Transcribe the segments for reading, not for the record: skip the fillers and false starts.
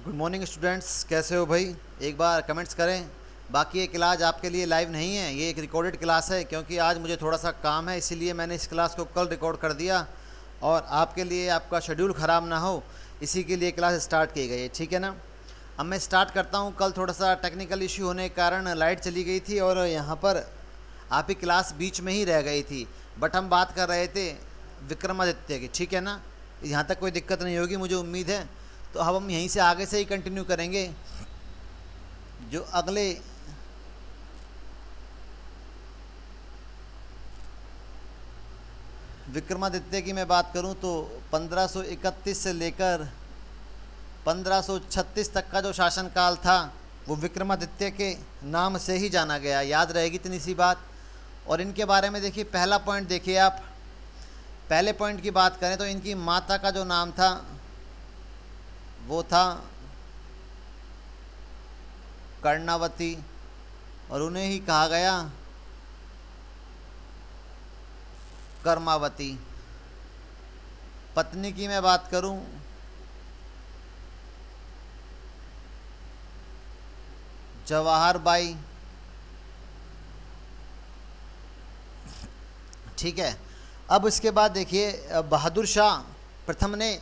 Good morning students, कैसे हो भाई? एक बार कमेंट्स करें। बाकी ये क्लास आपके लिए लाइव नहीं है, ये एक रिकॉर्डेड क्लास है, क्योंकि आज मुझे थोड़ा सा काम है, इसीलिए मैंने इस क्लास को कल रिकॉर्ड कर दिया। और आपके लिए आपका शेड्यूल ख़राब ना हो, इसी के लिए क्लास स्टार्ट की गई है, ठीक है ना। अब मैं स्टार्ट करता हूँ। कल थोड़ा सा टेक्निकल इशू होने के कारण लाइट चली गई थी और यहाँ पर आप ही क्लास बीच में ही रह गई थी। बट हम बात कर रहे थे विक्रमादित्य की, ठीक है ना। यहाँ तक कोई दिक्कत नहीं होगी, मुझे उम्मीद है। तो अब हम यहीं से आगे से ही कंटिन्यू करेंगे। जो अगले विक्रमादित्य की मैं बात करूं तो 1531 से लेकर 1536 तक का जो शासनकाल था वो विक्रमादित्य के नाम से ही जाना गया। याद रहेगी इतनी सी बात। और इनके बारे में देखिए, पहला पॉइंट देखिए आप। पहले पॉइंट की बात करें तो इनकी माता का जो नाम था वो था कर्णावती, और उन्हें ही कहा गया कर्मावती। पत्नी की मैं बात करूं जवाहर बाई, ठीक है। अब इसके बाद देखिए, बहादुर शाह प्रथम ने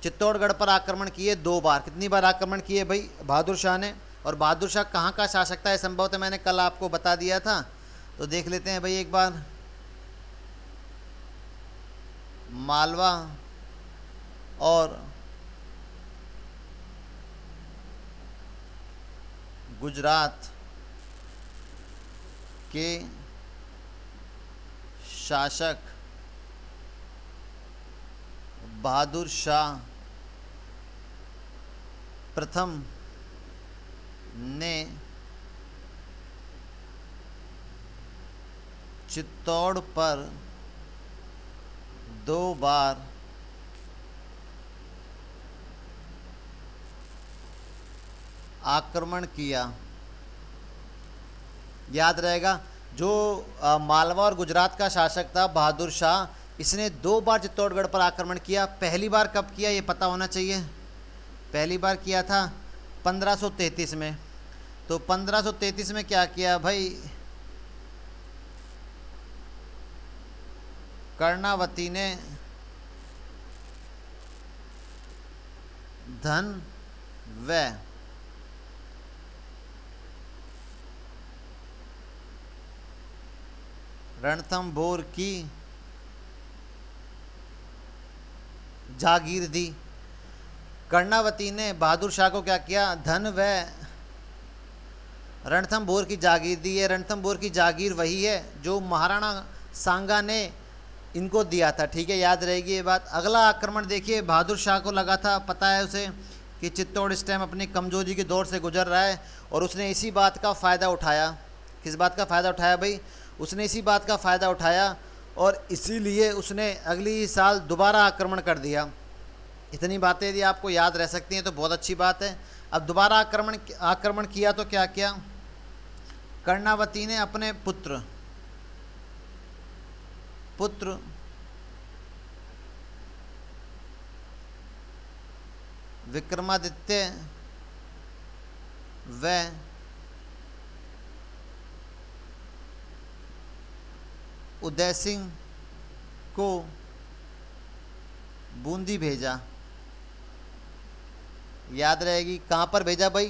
चित्तौड़गढ़ पर आक्रमण किए 2 बार। कितनी बार आक्रमण किए भाई बहादुर शाह ने? और बहादुर शाह कहाँ का शासक था, यह संभवतः मैंने कल आपको बता दिया था। तो देख लेते हैं भाई एक बार। मालवा और गुजरात के शासक बहादुर शाह प्रथम ने चित्तौड़ पर 2 बार आक्रमण किया। याद रहेगा, जो मालवा और गुजरात का शासक था बहादुर शाह, इसने 2 बार चित्तौड़गढ़ पर आक्रमण किया। पहली बार कब किया ये पता होना चाहिए। पहली बार किया था 1533 में। तो 1533 में क्या किया भाई, कर्णावती ने धन व रणथंभौर की जागीर दी। कर्णावती ने बहादुर शाह को क्या किया, धन व रणथंभौर की जागीर दी है। रणथंभौर की जागीर वही है जो महाराणा सांगा ने इनको दिया था, ठीक है। याद रहेगी ये बात। अगला आक्रमण देखिए, बहादुर शाह को लगा था, पता है उसे, कि चित्तौड़ इस टाइम अपनी कमजोरी के दौर से गुजर रहा है, और उसने इसी बात का फ़ायदा उठाया। किस बात का फ़ायदा उठाया भाई? उसने इसी बात का फ़ायदा उठाया, और इसीलिए उसने अगली ही साल दोबारा आक्रमण कर दिया। इतनी बातें यदि आपको याद रह सकती हैं तो बहुत अच्छी बात है। अब दोबारा आक्रमण आक्रमण किया तो क्या किया, कर्णावती ने अपने पुत्र पुत्र विक्रमादित्य व उदय सिंह को बूंदी भेजा। याद रहेगी, कहाँ पर भेजा भाई?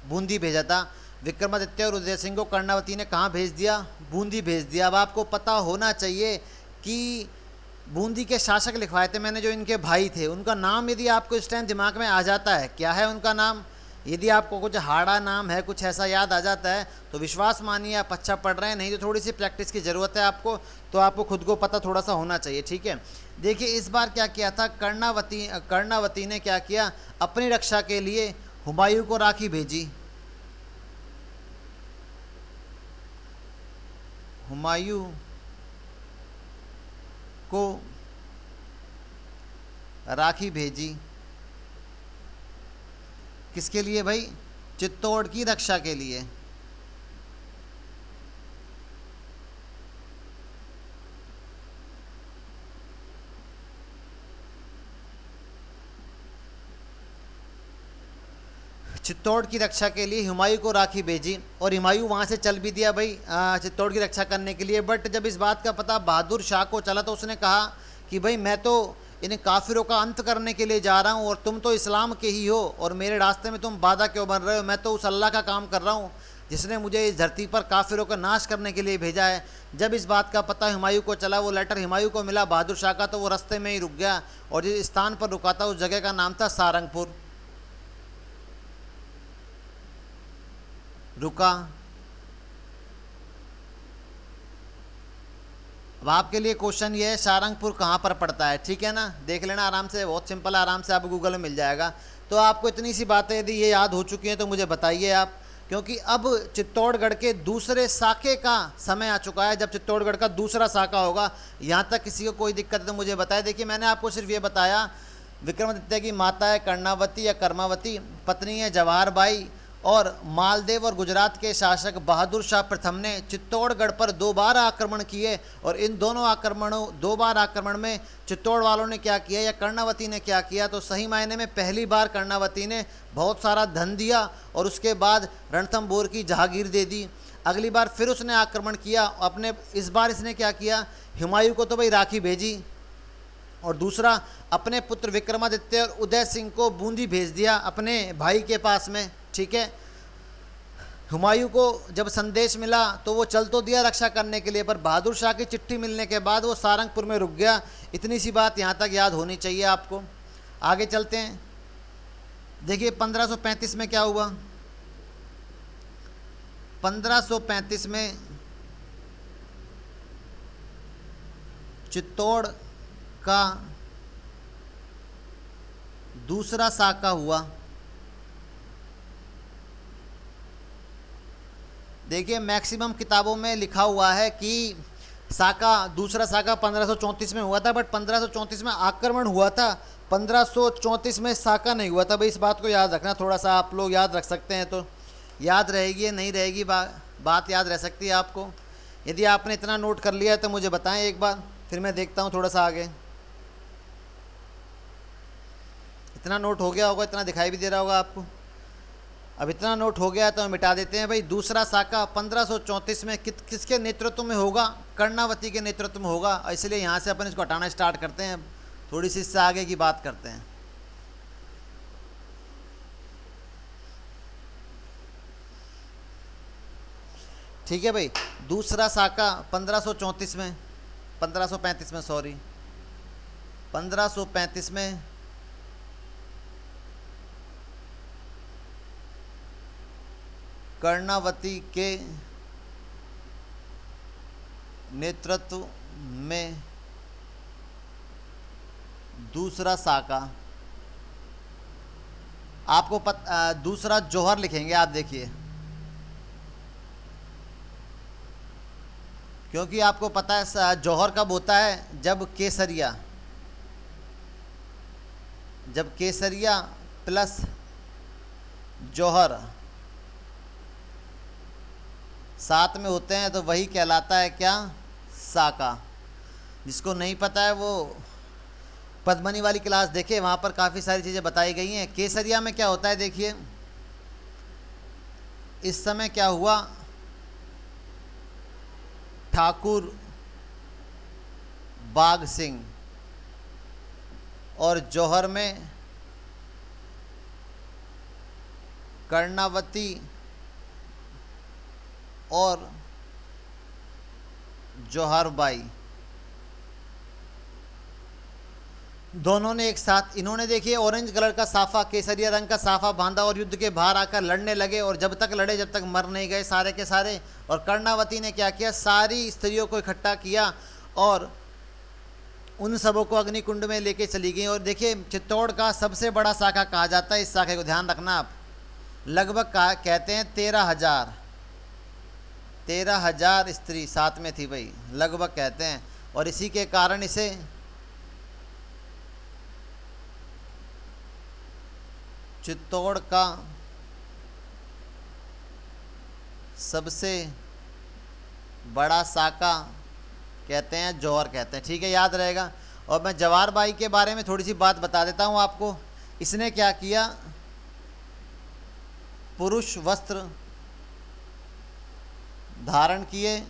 बूंदी भेजा था। विक्रमादित्य और उदय सिंह को कर्णावती ने कहाँ भेज दिया? बूंदी भेज दिया। अब आपको पता होना चाहिए कि बूंदी के शासक लिखवाए थे मैंने, जो इनके भाई थे, उनका नाम यदि आपको इस टाइम दिमाग में आ जाता है, क्या है उनका नाम? यदि आपको कुछ हाड़ा नाम है, कुछ ऐसा याद आ जाता है, तो विश्वास मानिए आप अच्छा पढ़ रहे हैं। नहीं तो थोड़ी सी प्रैक्टिस की ज़रूरत है आपको, तो आपको खुद को पता थोड़ा सा होना चाहिए, ठीक है। देखिए इस बार क्या किया था, कर्णावती ने क्या किया, अपनी रक्षा के लिए हुमायूं को राखी भेजी। हुमायूं को राखी भेजी किसके लिए भाई? चित्तौड़ की रक्षा के लिए। चित्तौड़ की रक्षा के लिए हुमायूं को राखी भेजी और हुमायूं वहाँ से चल भी दिया भाई चित्तौड़ की रक्षा करने के लिए। बट जब इस बात का पता बहादुर शाह को चला तो उसने कहा कि भाई मैं तो इन काफिरों का अंत करने के लिए जा रहा हूँ और तुम तो इस्लाम के ही हो और मेरे रास्ते में तुम बाधा क्यों बन रहे हो। मैं तो उस अल्लाह का काम कर रहा हूँ जिसने मुझे इस धरती पर काफिरों का नाश करने के लिए भेजा है। जब इस बात का पता हुमायूं को चला, वो लेटर हुमायूं को मिला बहादुर शाह का, तो वो रास्ते में ही रुक गया और जिस स्थान पर रुका था उस जगह का नाम था सारंगपुर। रुका। अब आपके लिए क्वेश्चन ये है सारंगपुर कहाँ पर पड़ता है, ठीक है ना, देख लेना आराम से, बहुत सिंपल है, आराम से आप गूगल में मिल जाएगा। तो आपको इतनी सी बातें यदि ये याद हो चुकी हैं तो मुझे बताइए आप, क्योंकि अब चित्तौड़गढ़ के दूसरे साके का समय आ चुका है, जब चित्तौड़गढ़ का दूसरा साका होगा। यहाँ तक किसी को कोई दिक्कत है तो मुझे बताए। देखिए मैंने आपको सिर्फ ये बताया विक्रमादित्य की माता है कर्णावती या कर्मावती, पत्नी है जवाहर बाई, और मालदेव और गुजरात के शासक बहादुर शाह प्रथम ने चित्तौड़गढ़ पर 2 बार आक्रमण किए और इन दोनों आक्रमणों 2 बार आक्रमण में चित्तौड़ वालों ने क्या किया या कर्णावती ने क्या किया, तो सही मायने में पहली बार कर्णावती ने बहुत सारा धन दिया और उसके बाद रणथंभौर की जहागीर दे दी। अगली बार फिर उसने आक्रमण किया अपने, इस बार इसने क्या किया, हुमायूं को तो भाई राखी भेजी और दूसरा अपने पुत्र विक्रमादित्य और उदय सिंह को बूंदी भेज दिया अपने भाई के पास में, ठीक है। हुमायूं को जब संदेश मिला तो वो चल तो दिया रक्षा करने के लिए, पर बहादुर शाह की चिट्ठी मिलने के बाद वो सारंगपुर में रुक गया। इतनी सी बात यहाँ तक याद होनी चाहिए आपको। आगे चलते हैं। देखिए 1535 में क्या हुआ। 1535 में चित्तौड़ का दूसरा साका हुआ। देखिए मैक्सिमम किताबों में लिखा हुआ है कि साका, दूसरा साका 1534 में हुआ था, बट 1534 में आक्रमण हुआ था, 1534 में साका नहीं हुआ था भाई। इस बात को याद रखना, थोड़ा सा आप लोग याद रख सकते हैं तो याद रहेगी, नहीं रहेगी बात याद रह सकती है आपको। यदि आपने इतना नोट कर लिया है तो मुझे बताएं एक बार, फिर मैं देखता हूँ थोड़ा सा आगे। इतना नोट हो गया होगा, इतना दिखाई भी दे रहा होगा आपको। अब इतना नोट हो गया तो हम मिटा देते हैं भाई। दूसरा साका 1534 में किसके नेतृत्व में होगा, कर्णावती के नेतृत्व में होगा, इसलिए यहाँ से अपन इसको हटाना स्टार्ट करते हैं, थोड़ी सी इससे आगे की बात करते हैं। ठीक है भाई, दूसरा साका 1534 में, 1535 में, सॉरी 1535 में कर्णावती के नेतृत्व में दूसरा साका, आपको दूसरा जौहर लिखेंगे आप, देखिए क्योंकि आपको पता है जौहर कब होता है, जब केसरिया प्लस जौहर साथ में होते हैं तो वही कहलाता है क्या, साका। जिसको नहीं पता है वो पद्मनी वाली क्लास देखे, वहाँ पर काफ़ी सारी चीज़ें बताई गई हैं। केसरिया में क्या होता है, देखिए इस समय क्या हुआ, ठाकुर बाघ सिंह, और जौहर में कर्णावती और जौहर बाई, दोनों ने एक साथ, इन्होंने देखिए ऑरेंज कलर का साफा, केसरिया रंग का साफा बांधा और युद्ध के बाहर आकर लड़ने लगे, और जब तक लड़े जब तक मर नहीं गए सारे के सारे। और कर्णावती ने क्या किया, सारी स्त्रियों को इकट्ठा किया और उन सबों को अग्निकुंड में लेके चली गई। और देखिए चित्तौड़ का सबसे बड़ा शाखा कहा जाता है, इस शाखे को ध्यान रखना आप, लगभग कहते हैं 13,000 स्त्री साथ में थी भाई, लगभग कहते हैं। और इसी के कारण इसे चित्तौड़ का सबसे बड़ा साका कहते हैं, जौहर कहते हैं, ठीक है, याद रहेगा। और मैं जवाहर बाई के बारे में थोड़ी सी बात बता देता हूँ आपको। इसने क्या किया, पुरुष वस्त्र धारण किए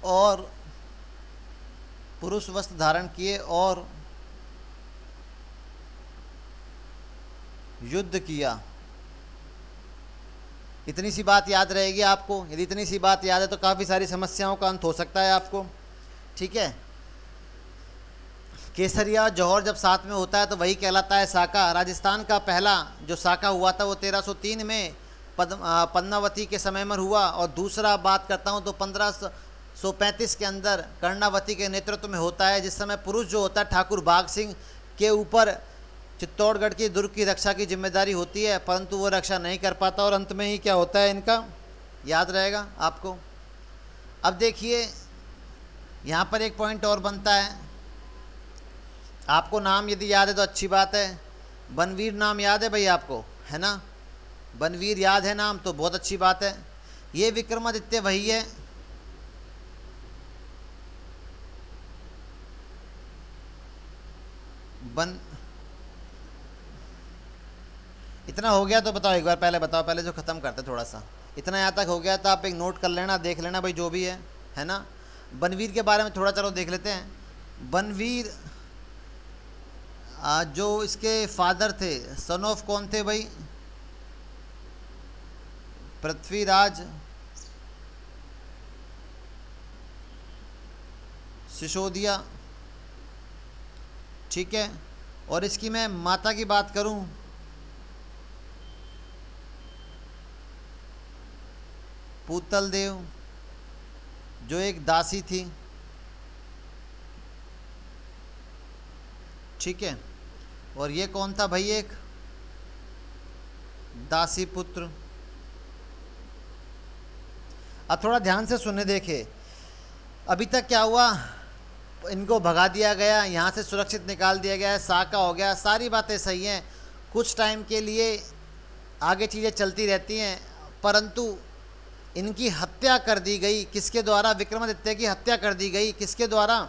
और पुरुष वस्त्र धारण किए और युद्ध किया। इतनी सी बात याद रहेगी आपको। यदि इतनी सी बात याद है तो काफ़ी सारी समस्याओं का अंत हो सकता है आपको। ठीक है। केसरिया जौहर जब साथ में होता है तो वही कहलाता है साका। राजस्थान का पहला जो साका हुआ था वो 1303 में पद्मावती के समय में हुआ, और दूसरा बात करता हूँ तो 1535 के अंदर कर्णावती के नेतृत्व में होता है, जिस समय पुरुष जो होता है ठाकुर बाघ सिंह के ऊपर चित्तौड़गढ़ की दुर्ग की रक्षा की जिम्मेदारी होती है, परंतु वो रक्षा नहीं कर पाता और अंत में ही क्या होता है इनका, याद रहेगा आपको। अब देखिए यहाँ पर एक पॉइंट और बनता है। आपको नाम यदि याद है तो अच्छी बात है। बनवीर नाम याद है भाई आपको, है ना? बनवीर याद है नाम तो बहुत अच्छी बात है। ये विक्रमादित्य वही है। इतना हो गया तो बताओ, एक बार पहले बताओ, पहले जो ख़त्म करते थोड़ा सा। इतना यहाँ तक हो गया तो आप एक नोट कर लेना, देख लेना भाई जो भी है ना। बनवीर के बारे में थोड़ा चलो देख लेते हैं। बनवीर जो इसके फादर थे, सन ऑफ कौन थे भाई? पृथ्वीराज सिसोदिया। ठीक है। और इसकी मैं माता की बात करूं पूतल देव, जो एक दासी थी। ठीक है। और ये कौन था भाई? एक दासी पुत्र। अब थोड़ा ध्यान से सुनने देखे। अभी तक क्या हुआ, इनको भगा दिया गया, यहाँ से सुरक्षित निकाल दिया गया, साका हो गया, सारी बातें सही हैं। कुछ टाइम के लिए आगे चीज़ें चलती रहती हैं, परंतु इनकी हत्या कर दी गई। किसके द्वारा? विक्रमादित्य की हत्या कर दी गई। किसके द्वारा?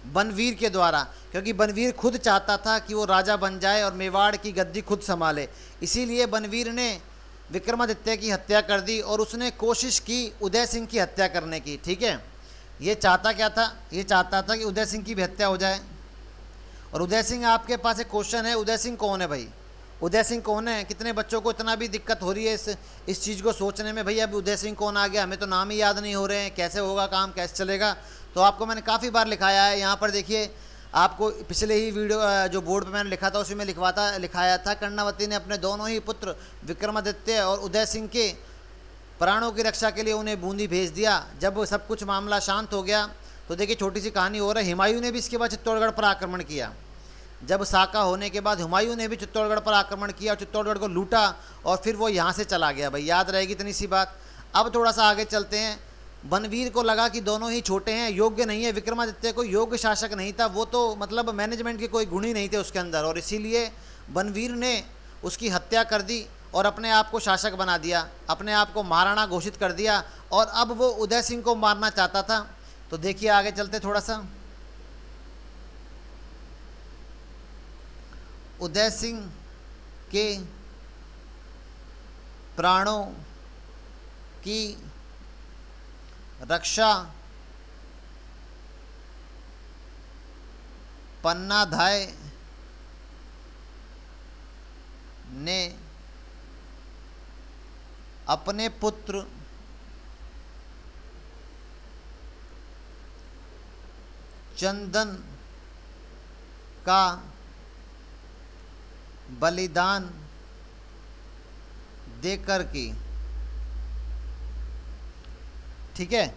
बनवीर के द्वारा। क्योंकि बनवीर खुद चाहता था कि वो राजा बन जाए और मेवाड़ की गद्दी खुद संभाले, इसीलिए बनवीर ने विक्रमादित्य की हत्या कर दी और उसने कोशिश की उदय सिंह की हत्या करने की। ठीक है। ये चाहता क्या था? ये चाहता था कि उदय सिंह की भी हत्या हो जाए। और उदय सिंह, आपके पास एक क्वेश्चन है, उदय सिंह कौन है भाई? उदय सिंह कौन है? कितने बच्चों को इतना भी दिक्कत हो रही है इस चीज़ को सोचने में, भैया अभी उदय सिंह कौन आ गया, हमें तो नाम ही याद नहीं हो रहे हैं, कैसे होगा काम, कैसे चलेगा? तो आपको मैंने काफ़ी बार लिखाया है। यहाँ पर देखिए, आपको पिछले ही वीडियो जो बोर्ड पे मैंने लिखा था उसी में लिखाया था, कर्णावती ने अपने दोनों ही पुत्र विक्रमादित्य और उदय सिंह के प्राणों की रक्षा के लिए उन्हें बूंदी भेज दिया। जब सब कुछ मामला शांत हो गया तो देखिए छोटी सी कहानी और है। हुमायूं ने भी इसके बाद चित्तौड़गढ़ पर आक्रमण किया। जब साका होने के बाद हुमायूं ने भी चित्तौड़गढ़ पर आक्रमण किया और चित्तौड़गढ़ को लूटा और फिर वो यहाँ से चला गया। भाई याद रहेगी इतनी सी बात। अब थोड़ा सा आगे चलते हैं। बनवीर को लगा कि दोनों ही छोटे हैं, योग्य नहीं है। विक्रमादित्य को योग्य शासक नहीं था, वो तो मतलब मैनेजमेंट के कोई गुण ही नहीं थे उसके अंदर, और इसीलिए बनवीर ने उसकी हत्या कर दी और अपने आप को शासक बना दिया, अपने आप को महाराणा घोषित कर दिया। और अब वो उदय सिंह को मारना चाहता था। तो देखिए आगे चलते थोड़ा सा। उदय सिंह के प्राणों की रक्षा पन्नाधाय ने अपने पुत्र चंदन का बलिदान देकर की। ठीक है।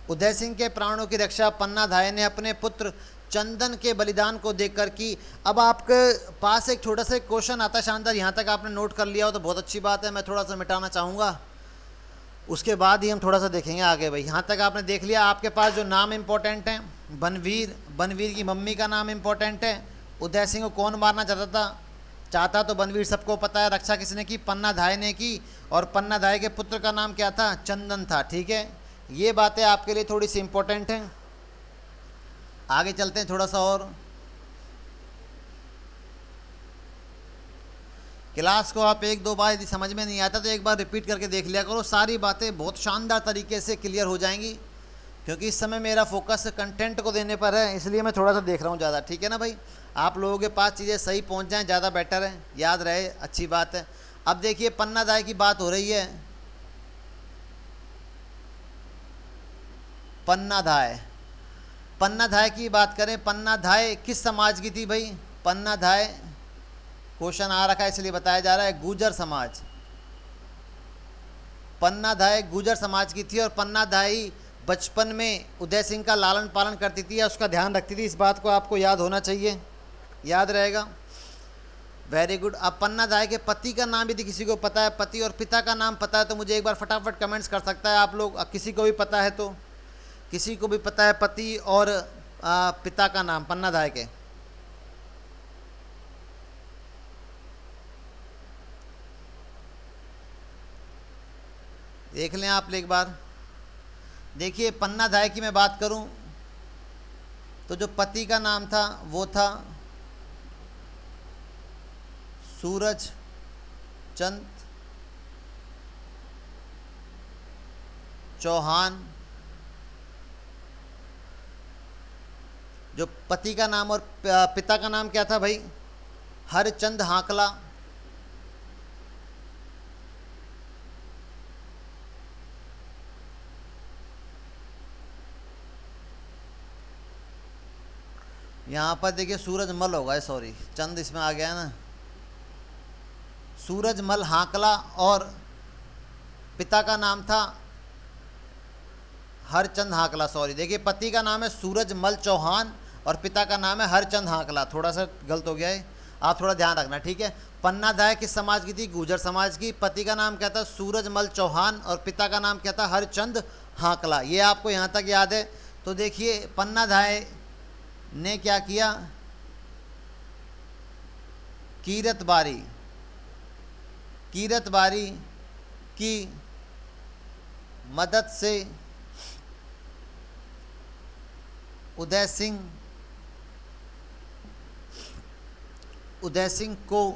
उदय सिंह के प्राणों की रक्षा पन्नाधाय ने अपने पुत्र चंदन के बलिदान को देकर की। अब आपके पास एक छोटा सा क्वेश्चन आता है शानदार, यहाँ तक आपने नोट कर लिया हो तो बहुत अच्छी बात है। मैं थोड़ा सा मिटाना चाहूँगा, उसके बाद ही हम थोड़ा सा देखेंगे आगे। भाई यहाँ तक आपने देख लिया। आपके पास जो नाम इम्पोर्टेंट है, बनवीर की मम्मी का नाम इम्पोर्टेंट है। उदय सिंह को कौन मारना चाहता तो बनवीर सबको पता है। रक्षा किसने की? पन्नाधाय ने की। और पन्नाधाय के पुत्र का नाम क्या था? चंदन था। ठीक है। ये बातें आपके लिए थोड़ी सी इम्पोर्टेंट हैं। आगे चलते हैं थोड़ा सा और। क्लास को आप एक दो बार यदि समझ में नहीं आता तो एक बार रिपीट करके देख लिया करो, सारी बातें बहुत शानदार तरीके से क्लियर हो जाएंगी। क्योंकि इस समय मेरा फोकस कंटेंट को देने पर है, इसलिए मैं थोड़ा सा देख रहा हूँ ज़्यादा। ठीक है ना भाई, आप लोगों के पास चीज़ें सही पहुँच जाएँ ज़्यादा बेटर है, याद रहे, अच्छी बात है। अब देखिए पन्नाधाय की बात हो रही है। पन्नाधाय, पन्नाधाय की बात करें, पन्नाधाय किस समाज की थी भाई? पन्नाधाय क्वेश्चन आ रखा है इसलिए बताया जा रहा है, गुर्जर समाज। पन्नाधाय गुर्जर समाज की थी और पन्नाधाई बचपन में उदय सिंह का लालन पालन करती थी या उसका ध्यान रखती थी, इस बात को आपको याद होना चाहिए, याद रहेगा। Very good. अब पन्नाधाय के पति का नाम यदि किसी को पता है, पति और पिता का नाम पता है तो मुझे एक बार फटाफट कमेंट्स कर सकता है आप लोग। किसी को भी पता है तो, किसी को भी पता है पति और पिता का नाम पन्नाधाय के? देख लें आप एक बार। देखिए पन्नाधाय की मैं बात करूं तो जो पति का नाम था वो था सूरज चंद चौहान। जो पति का नाम और पिता का नाम क्या था भाई? हरचंद हाकला। यहाँ पर देखिए सूरजमल होगा, सॉरी चंद इसमें आ गया ना, सूरजमल हाकला। और पिता का नाम था हरचंद हाकला, सॉरी। देखिए पति का नाम है सूरजमल चौहान और पिता का नाम है हरचंद हाकला, थोड़ा सा गलत हो गया है, आप थोड़ा ध्यान रखना, ठीक है। पन्नाधाय किस समाज की थी? गुर्जर समाज की। पति का नाम क्या था? सूरजमल चौहान और पिता का नाम क्या था? हरचंद हाकला। ये आपको यहाँ तक याद है। तो देखिए पन्नाधाय ने क्या किया? कीरतबारी, कीरतबारी की मदद से उदय सिंह को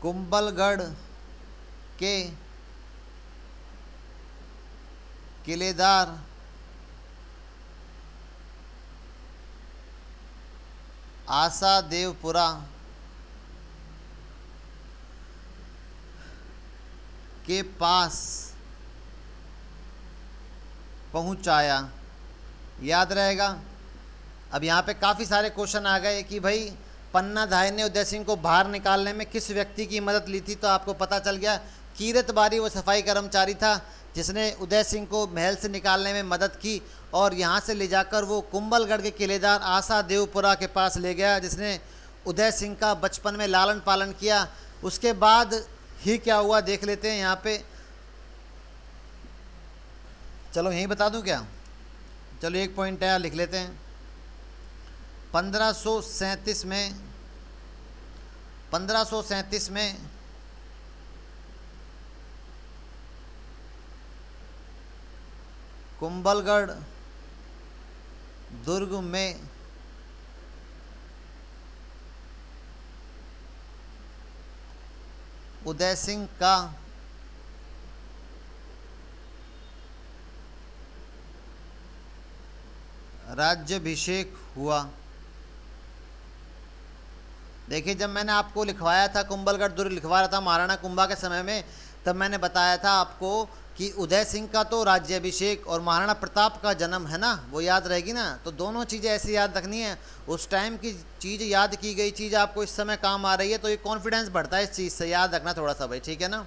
कुंभलगढ़ के किलेदार आसा देवपुरा के पास पहुंचाया, याद रहेगा। अब यहाँ पे काफ़ी सारे क्वेश्चन आ गए कि भाई पन्नाधाय ने उदय सिंह को बाहर निकालने में किस व्यक्ति की मदद ली थी, तो आपको पता चल गया कीरतबारी वो सफाई कर्मचारी था जिसने उदय सिंह को महल से निकालने में मदद की और यहाँ से ले जाकर वो कुंभलगढ़ के किलेदार आसा देवपुरा के पास ले गया, जिसने उदय सिंह का बचपन में लालन पालन किया। उसके बाद ही क्या हुआ देख लेते हैं यहाँ पे। चलो यहीं बता दूं क्या? चलो एक पॉइंट है लिख लेते हैं। 1537 में कुंभलगढ़ दुर्ग में उदय सिंह का राज्याभिषेक हुआ। देखिए जब मैंने आपको लिखवाया था कुंभलगढ़ दुर्ग लिखवा रहा था महाराणा कुंभा के समय में, तब मैंने बताया था आपको कि उदय सिंह का तो राज्याभिषेक और महाराणा प्रताप का जन्म है ना, वो याद रहेगी ना। तो दोनों चीज़ें ऐसे याद रखनी है, उस टाइम की चीज़ याद की गई चीज़ आपको इस समय काम आ रही है, तो ये कॉन्फिडेंस बढ़ता है इस चीज़ से, याद रखना थोड़ा सा भाई, ठीक है ना।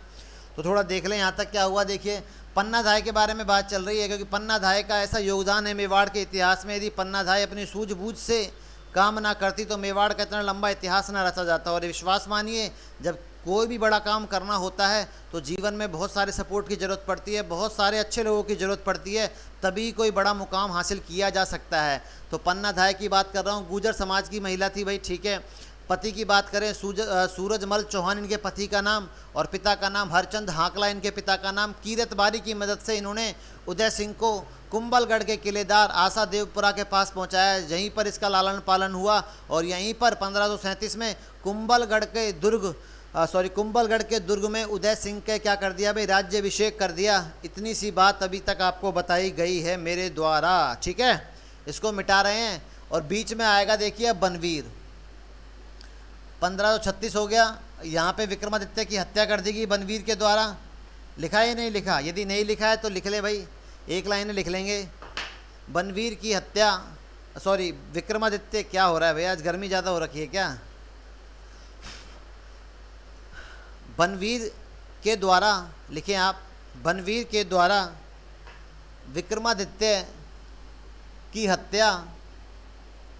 तो थोड़ा देख लें यहाँ तक क्या हुआ। देखिए पन्नाधाय के बारे में बात चल रही है क्योंकि पन्नाधाय का ऐसा योगदान है मेवाड़ के इतिहास में। यदि पन्नाधाय अपनी सूझबूझ से काम ना करती तो मेवाड़ का इतना लंबा इतिहास ना रचा जाता। और विश्वास मानिए, जब कोई भी बड़ा काम करना होता है तो जीवन में बहुत सारे सपोर्ट की ज़रूरत पड़ती है, बहुत सारे अच्छे लोगों की ज़रूरत पड़ती है, तभी कोई बड़ा मुकाम हासिल किया जा सकता है। तो पन्नाधाय की बात कर रहा हूँ, गुर्जर समाज की महिला थी भाई, ठीक है। पति की बात करें सूरजमल चौहान इनके पति का नाम, और पिता का नाम हरचंद हाकला इनके पिता का नाम। कीरतबारी की मदद से इन्होंने उदय सिंह को कुंभलगढ़ के किलेदार आशा देवपुरा के पास पहुंचाया। यहीं पर इसका लालन पालन हुआ और यहीं पर 1537 में कुंभलगढ़ के दुर्ग में उदय सिंह के क्या कर दिया भाई, राज्याभिषेक कर दिया। इतनी सी बात अभी तक आपको बताई गई है मेरे द्वारा, ठीक है। इसको मिटा रहे हैं और बीच में आएगा देखिए बनवीर। 1536 हो गया, यहाँ पे विक्रमादित्य की हत्या कर दी गई बनवीर के द्वारा। लिखा है नहीं लिखा? यदि नहीं लिखा है तो लिख ले भाई, एक लाइन लिख लेंगे। बनवीर की हत्या, सॉरी विक्रमादित्य, क्या हो रहा है भैया, आज गर्मी ज़्यादा हो रखी है क्या? बनवीर के द्वारा लिखें आप, बनवीर के द्वारा विक्रमादित्य की हत्या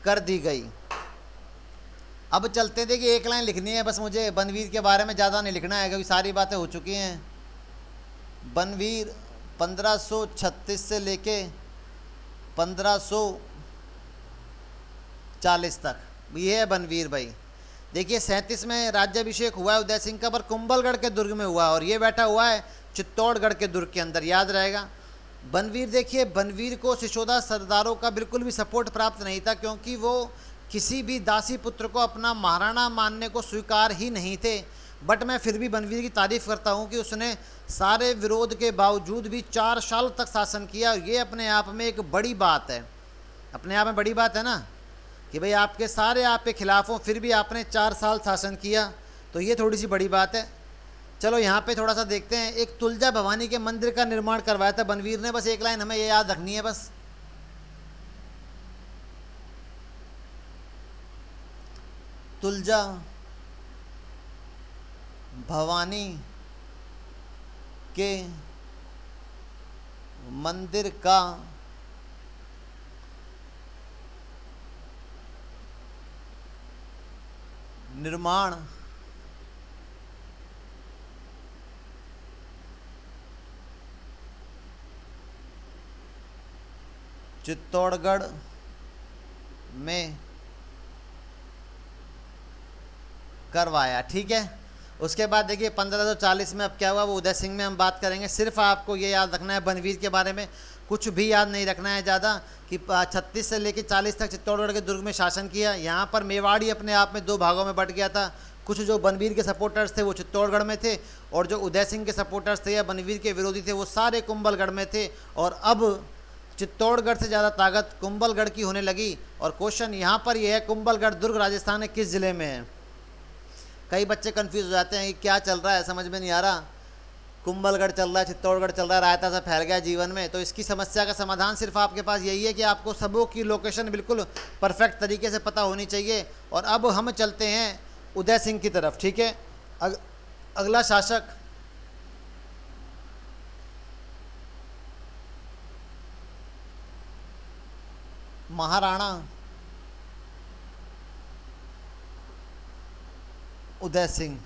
कर दी गई। अब चलते थे कि एक लाइन लिखनी है बस मुझे, बनवीर के बारे में ज़्यादा नहीं लिखना है क्योंकि सारी बातें हो चुकी हैं। बनवीर 1536 से लेके 1540 तक ये है बनवीर भाई। देखिए 37 में राज्याभिषेक हुआ है उदय सिंह का, पर कुंभलगढ़ के दुर्ग में हुआ और ये बैठा हुआ है चित्तौड़गढ़ के दुर्ग के अंदर, याद रहेगा। बनवीर देखिए, बनवीर को सिसोदा सरदारों का बिल्कुल भी सपोर्ट प्राप्त नहीं था क्योंकि वो किसी भी दासी पुत्र को अपना महाराणा मानने को स्वीकार ही नहीं थे। बट मैं फिर भी बनवीर की तारीफ़ करता हूँ कि उसने सारे विरोध के बावजूद भी 4 साल तक शासन किया। ये अपने आप में एक बड़ी बात है, अपने आप में बड़ी बात है ना, कि भाई आपके सारे आप पे खिलाफ हों फिर भी आपने 4 साल शासन किया, तो ये थोड़ी सी बड़ी बात है। चलो यहाँ पे थोड़ा सा देखते हैं। एक तुलजा भवानी के मंदिर का निर्माण करवाया था बनवीर ने, बस एक लाइन हमें ये याद रखनी है बस। तुलजा भवानी के मंदिर का निर्माण चित्तौड़गढ़ में करवाया, ठीक है। उसके बाद देखिए 1540 में अब क्या हुआ वो उदय सिंह में हम बात करेंगे। सिर्फ आपको ये याद रखना है बनवीर के बारे में, कुछ भी याद नहीं रखना है ज़्यादा, कि 36 से लेकर 40 तक चित्तौड़गढ़ के दुर्ग में शासन किया। यहाँ पर मेवाड़ी अपने आप में 2 भागों में बट गया था। कुछ जो बनवीर के सपोर्टर्स थे वो चित्तौड़गढ़ में थे और जो उदय सिंह के सपोर्टर्स थे या बनवीर के विरोधी थे वो सारे कुंभलगढ़ में थे। और अब चित्तौड़गढ़ से ज़्यादा ताकत कुंभलगढ़ की होने लगी। और क्वेश्चन यहाँ पर यह है, कुंभलगढ़ दुर्ग राजस्थान में किस ज़िले में है? कई बच्चे कंफ्यूज हो जाते हैं कि क्या चल रहा है, समझ में नहीं आ रहा। कुंभलगढ़ चल रहा है, चित्तौड़गढ़ चल रहा है, रायता सा फैल गया जीवन में। तो इसकी समस्या का समाधान सिर्फ आपके पास यही है कि आपको सबों की लोकेशन बिल्कुल परफेक्ट तरीके से पता होनी चाहिए। और अब हम चलते हैं उदय सिंह की तरफ, ठीक है। अगला शासक महाराणा उदय सिंह।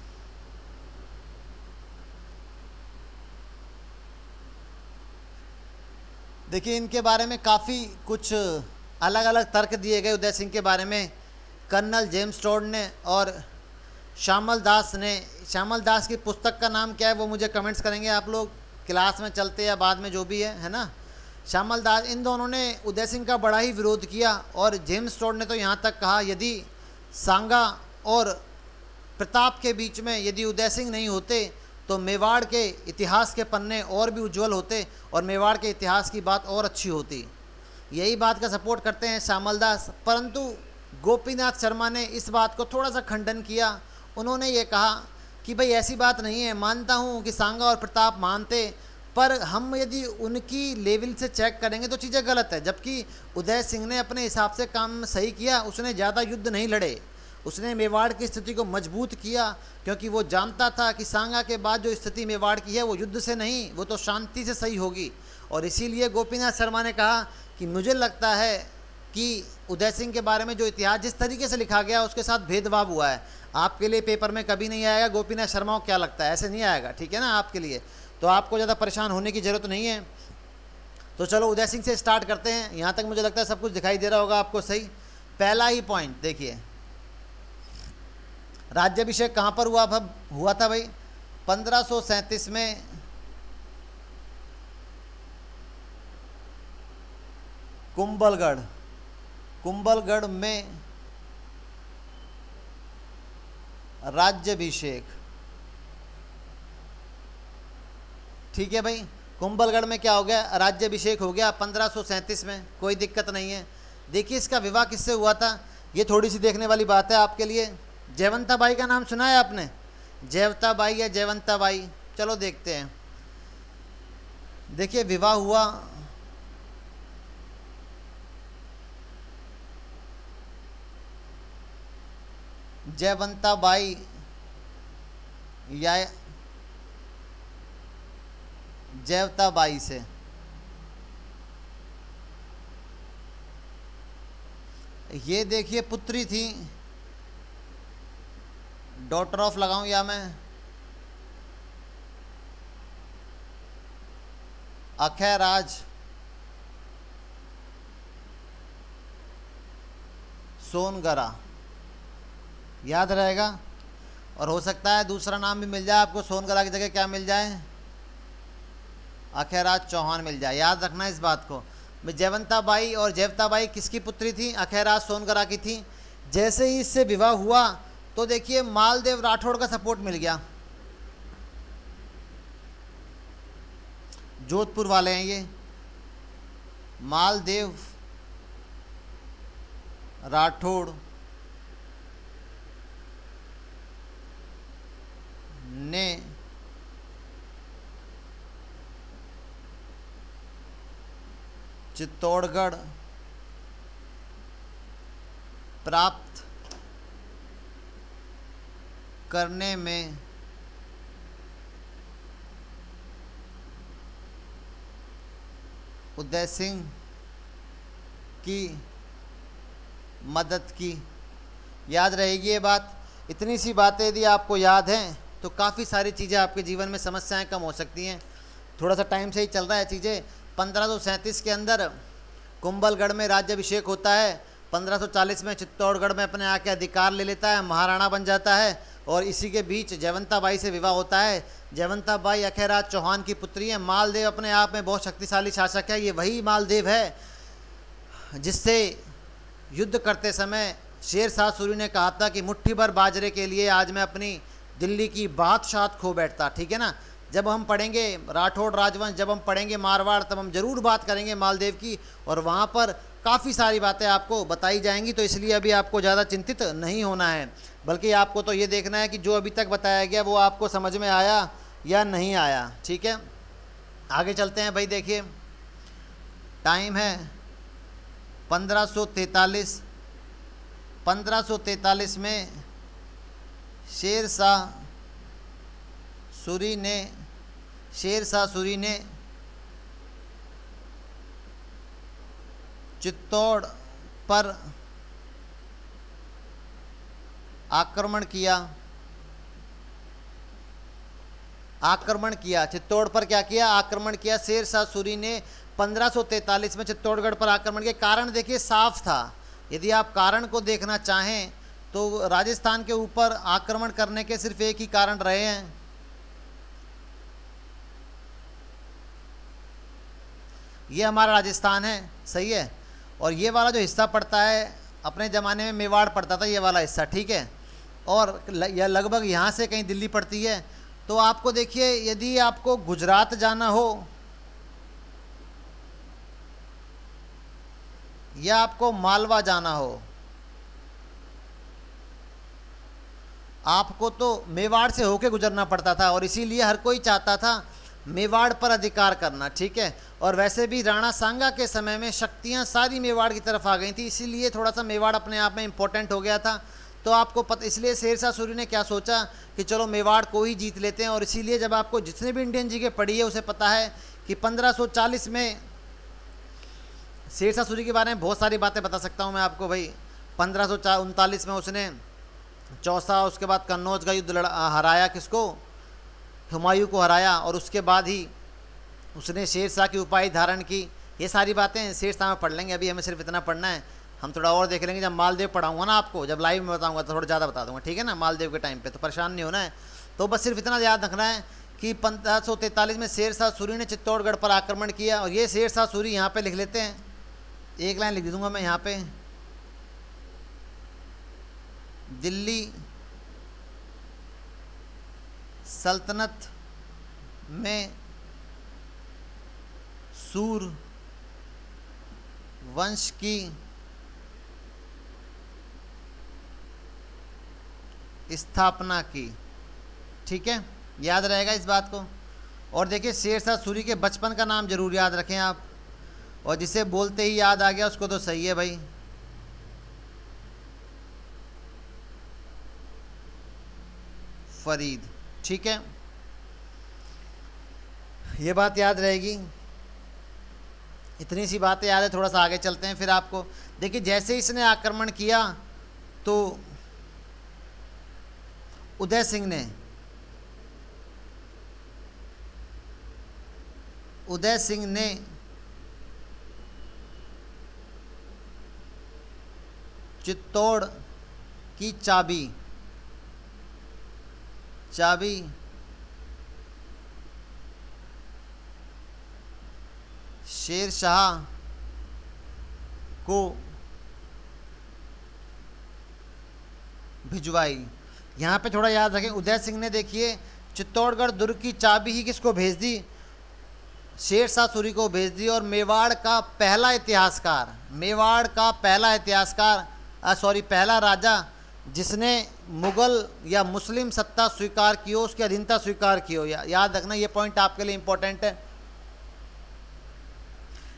देखिए इनके बारे में काफ़ी कुछ अलग अलग तर्क दिए गए उदय सिंह के बारे में। कर्नल जेम्स टोड ने और श्यामल दास ने। श्यामल दास की पुस्तक का नाम क्या है वो मुझे कमेंट्स करेंगे आप लोग, क्लास में चलते या बाद में जो भी है ना। श्यामल दास, इन दोनों ने उदय सिंह का बड़ा ही विरोध किया। और जेम्स टोड ने तो यहाँ तक कहा यदि सांगा और प्रताप के बीच में यदि उदय सिंह नहीं होते तो मेवाड़ के इतिहास के पन्ने और भी उज्जवल होते और मेवाड़ के इतिहास की बात और अच्छी होती। यही बात का सपोर्ट करते हैं श्यामल दास। परंतु गोपीनाथ शर्मा ने इस बात को थोड़ा सा खंडन किया। उन्होंने ये कहा कि भाई ऐसी बात नहीं है, मानता हूँ कि सांगा और प्रताप मानते, पर हम यदि उनकी लेवल से चेक करेंगे तो चीज़ें गलत है। जबकि उदय सिंह ने अपने हिसाब से काम सही किया, उसने ज़्यादा युद्ध नहीं लड़े, उसने मेवाड़ की स्थिति को मजबूत किया क्योंकि वो जानता था कि सांगा के बाद जो स्थिति मेवाड़ की है वो युद्ध से नहीं, वो तो शांति से सही होगी। और इसीलिए गोपीनाथ शर्मा ने कहा कि मुझे लगता है कि उदय सिंह के बारे में जो इतिहास जिस तरीके से लिखा गया उसके साथ भेदभाव हुआ है। आपके लिए पेपर में कभी नहीं आएगा गोपीनाथ शर्मा को क्या लगता है, ऐसे नहीं आएगा, ठीक है ना आपके लिए। तो आपको ज़्यादा परेशान होने की ज़रूरत नहीं है। तो चलो उदय सिंह से स्टार्ट करते हैं। यहाँ तक मुझे लगता है सब कुछ दिखाई दे रहा होगा आपको सही। पहला ही पॉइंट देखिए, राज्याभिषेक कहाँ पर हुआ था भाई? 1537 में कुंभलगढ़, कुंभलगढ़ में राज्याभिषेक। ठीक है भाई, कुंभलगढ़ में क्या हो गया, राज्याभिषेक हो गया 1537 में, कोई दिक्कत नहीं है। देखिए इसका विवाह किससे हुआ था, ये थोड़ी सी देखने वाली बात है आपके लिए। जयवंता बाई का नाम सुना है आपने, जयवंता बाई या जयवंता बाई, चलो देखते हैं। देखिए विवाह हुआ जयवंता बाई या जयवंता बाई से। ये देखिए पुत्री थी, डॉटर ऑफ लगाऊं या मैं अखैराज सोनगरा, याद रहेगा। और हो सकता है दूसरा नाम भी मिल जाए आपको, सोनगरा की जगह क्या मिल जाए, अखैराज चौहान मिल जाए, याद रखना इस बात को। जयवंता बाई और जयवंता बाई किसकी पुत्री थी, अखैराज सोनगरा की थी। जैसे ही इससे विवाह हुआ तो देखिए मालदेव राठौड़ का सपोर्ट मिल गया, जोधपुर वाले हैं ये, मालदेव राठौड़ ने चित्तौड़गढ़ प्राप्त करने में उदय सिंह की मदद की। याद रहेगी ये बात। इतनी सी बातें यदि आपको याद हैं तो काफ़ी सारी चीज़ें आपके जीवन में समस्याएं कम हो सकती हैं। थोड़ा सा टाइम से ही चल रहा है चीज़ें। 1537 के अंदर कुंभलगढ़ में राज्याभिषेक होता है, 1540 में चित्तौड़गढ़ में अपने आके अधिकार ले लेता है, महाराणा बन जाता है। और इसी के बीच जयवंता बाई से विवाह होता है। जयवंता बाई अखैराज चौहान की पुत्री है। मालदेव अपने आप में बहुत शक्तिशाली शासक है। ये वही मालदेव है जिससे युद्ध करते समय शेर शाह सूरी ने कहा था कि मुट्ठी भर बाजरे के लिए आज मैं अपनी दिल्ली की बादशाहत खो बैठता। ठीक है ना। जब हम पढ़ेंगे राठौड़ राजवंश, जब हम पढ़ेंगे मारवाड़, तब हम ज़रूर बात करेंगे मालदेव की, और वहाँ पर काफ़ी सारी बातें आपको बताई जाएंगी। तो इसलिए अभी आपको ज़्यादा चिंतित नहीं होना है, बल्कि आपको तो ये देखना है कि जो अभी तक बताया गया वो आपको समझ में आया या नहीं आया। ठीक है, आगे चलते हैं भाई। देखिए टाइम है 1543। 1543 में शेर शाह सूरी ने चित्तौड़ पर आक्रमण किया। चित्तौड़ पर क्या किया, आक्रमण किया। शेर शाह सूरी ने 1543 में चित्तौड़गढ़ पर आक्रमण किया। कारण देखिए साफ था। यदि आप कारण को देखना चाहें तो राजस्थान के ऊपर आक्रमण करने के सिर्फ एक ही कारण रहे हैं, ये हमारा राजस्थान है, सही है। और ये वाला जो हिस्सा पड़ता है, अपने ज़माने में मेवाड़ पड़ता था ये वाला हिस्सा, ठीक है। और यह लगभग यहाँ से कहीं दिल्ली पड़ती है। तो आपको देखिए यदि आपको गुजरात जाना हो या आपको मालवा जाना हो, आपको तो मेवाड़ से होके गुजरना पड़ता था। और इसीलिए हर कोई चाहता था मेवाड़ पर अधिकार करना, ठीक है। और वैसे भी राणा सांगा के समय में शक्तियां सारी मेवाड़ की तरफ आ गई थी, इसीलिए थोड़ा सा मेवाड़ अपने आप में इम्पोर्टेंट हो गया था। तो आपको पता, इसलिए शेर शाह सूरी ने क्या सोचा कि चलो मेवाड़ को ही जीत लेते हैं। और इसीलिए जब आपको जितने भी इंडियन जी के पढ़ी है उसे पता है कि 1540 में शेर शाह सूरी के बारे में बहुत सारी बातें बता सकता हूँ मैं आपको भाई। 1539 में उसने चौसा, उसके बाद कन्नौज का युद्ध हराया, किसको, हुमायूं को हराया। और उसके बाद ही उसने शेर शाह की उपाधि धारण की। ये सारी बातें शेर शाह में पढ़ लेंगे, अभी हमें सिर्फ इतना पढ़ना है। हम थोड़ा और देख लेंगे जब मालदेव पढ़ाऊंगा ना आपको, जब लाइव में बताऊंगा तो थोड़ा ज़्यादा बता दूंगा, ठीक है ना। मालदेव के टाइम पे तो परेशान नहीं होना है। तो बस सिर्फ इतना याद रखना है कि 1543 में शेर शाह सूरी ने चित्तौड़गढ़ पर आक्रमण किया। और ये शेर शाह सूरी यहाँ पर लिख लेते हैं, एक लाइन लिख दूंगा मैं यहाँ पे, दिल्ली सल्तनत में सूर वंश की स्थापना की। ठीक है, याद रहेगा इस बात को। और देखिए शेरशाह सूरी के बचपन का नाम जरूर याद रखें आप, और जिसे बोलते ही याद आ गया उसको तो सही है भाई। फरीद। ठीक है, ये बात याद रहेगी। इतनी सी बातें याद है, थोड़ा सा आगे चलते हैं फिर आपको। देखिए जैसे ही इसने आक्रमण किया तो उदय सिंह ने चित्तौड़ की चाबी शेरशाह को भिजवाई। यहाँ पे थोड़ा याद रखें, उदय सिंह ने देखिए चित्तौड़गढ़ दुर्ग की चाबी ही किसको भेज दी? शेरशाह सूरी को भेज दी। और मेवाड़ का पहला पहला राजा जिसने मुगल या मुस्लिम सत्ता स्वीकार की हो, उसकी अधीनता स्वीकार की हो। याद रखना, ये पॉइंट आपके लिए इंपॉर्टेंट है।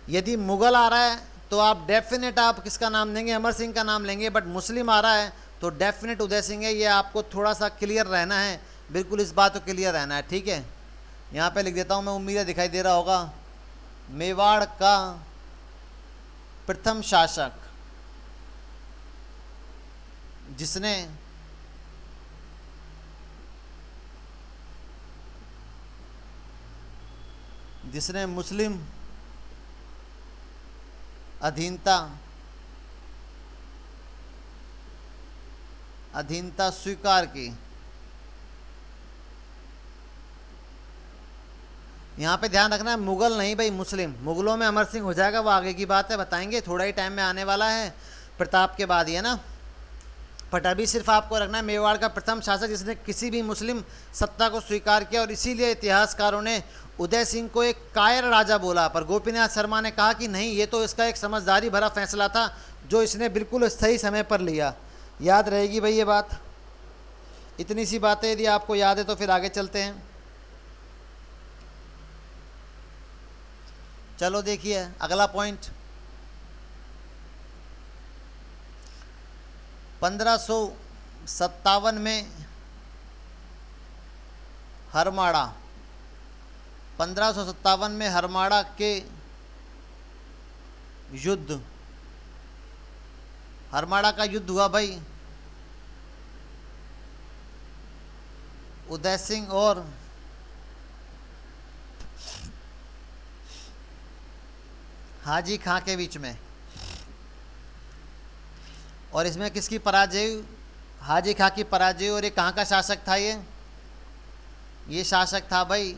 यदि मुगल आ रहा है तो आप डेफिनेट आप किसका नाम लेंगे? अमर सिंह का नाम लेंगे। बट मुस्लिम आ रहा है तो डेफिनेट उदय सिंह है। ये आपको थोड़ा सा क्लियर रहना है, बिल्कुल इस बात को क्लियर रहना है। ठीक है, यहाँ पे लिख देता हूँ मैं, उम्मीद है दिखाई दे रहा होगा। मेवाड़ का प्रथम शासक जिसने मुस्लिम अधीनता स्वीकार की। यहाँ पे ध्यान रखना है, मुगल नहीं भाई, मुस्लिम। मुगलों में अमर सिंह हो जाएगा, वो आगे की बात है, बताएंगे, थोड़ा ही टाइम में आने वाला है, प्रताप के बाद ही है ना। बट अभी सिर्फ आपको रखना है मेवाड़ का प्रथम शासक जिसने किसी भी मुस्लिम सत्ता को स्वीकार किया। और इसीलिए इतिहासकारों ने उदय सिंह को एक कायर राजा बोला। पर गोपीनाथ शर्मा ने कहा कि नहीं, ये तो इसका एक समझदारी भरा फैसला था जो इसने बिल्कुल सही समय पर लिया। याद रहेगी भाई ये बात। इतनी सी बातें यदि आपको याद है तो फिर आगे चलते हैं। चलो देखिए अगला पॉइंट, 1557 में हरमाड़ा 1557 में हरमाड़ा के युद्ध, हरमाड़ा का युद्ध हुआ भाई। उदय सिंह और हाजी खां के बीच में। और इसमें किसकी पराजय हुई? हाजी खां की पराजय। और ये कहाँ का शासक था? ये शासक था भाई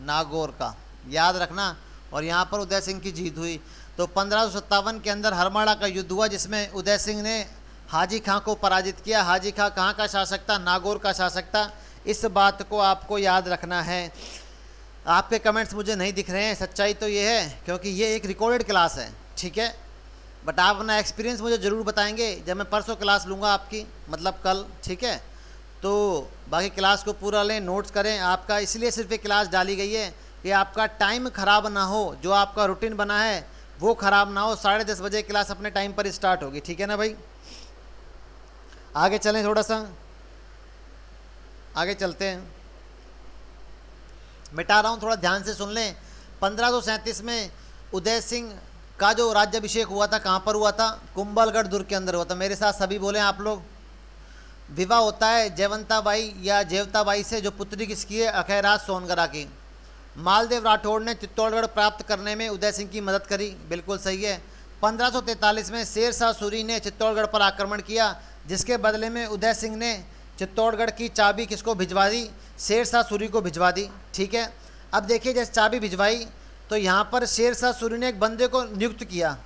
नागौर का, याद रखना। और यहाँ पर उदय सिंह की जीत हुई। तो 1557 के अंदर हरमाड़ा का युद्ध हुआ जिसमें उदय सिंह ने हाजी खां को पराजित किया। हाजी खां कहाँ का शासक था? नागौर का शासक था। इस बात को आपको याद रखना है। आपके कमेंट्स मुझे नहीं दिख रहे हैं, सच्चाई तो ये है क्योंकि ये एक रिकॉर्डेड क्लास है, ठीक है। बट आप अपना एक्सपीरियंस मुझे ज़रूर बताएंगे जब मैं परसों क्लास लूँगा आपकी, मतलब कल, ठीक है। तो बाकी क्लास को पूरा लें, नोट्स करें। आपका इसलिए सिर्फ एक क्लास डाली गई है कि आपका टाइम ख़राब ना हो, जो आपका रूटीन बना है वो ख़राब ना हो। 10:30 बजे क्लास अपने टाइम पर स्टार्ट होगी, ठीक है ना भाई। आगे चलें, थोड़ा सा आगे चलते हैं। मिटा रहा हूँ, थोड़ा ध्यान से सुन लें। 1537 में उदय सिंह का जो राज्याभिषेक हुआ था, कहाँ पर हुआ था? कुंभलगढ़ दुर्ग के अंदर हुआ था। मेरे साथ सभी बोले आप लोग। विवाह होता है जयवंताबाई या जेवताबाई से, जो पुत्री किसकी है? अखैराज सोनगरा की। मालदेव राठौड़ ने चित्तौड़गढ़ प्राप्त करने में उदय सिंह की मदद करी, बिल्कुल सही है। 1543 में शेरशाह सूरी ने चित्तौड़गढ़ पर आक्रमण किया, जिसके बदले में उदय सिंह ने चित्तौड़गढ़ की चाबी किसको भिजवा दी? शेरशाह सूरी को भिजवा दी, ठीक है। अब देखिए जैसे चाबी भिजवाई तो यहाँ पर शेर शाह सूरी ने एक बंदे को नियुक्त किया,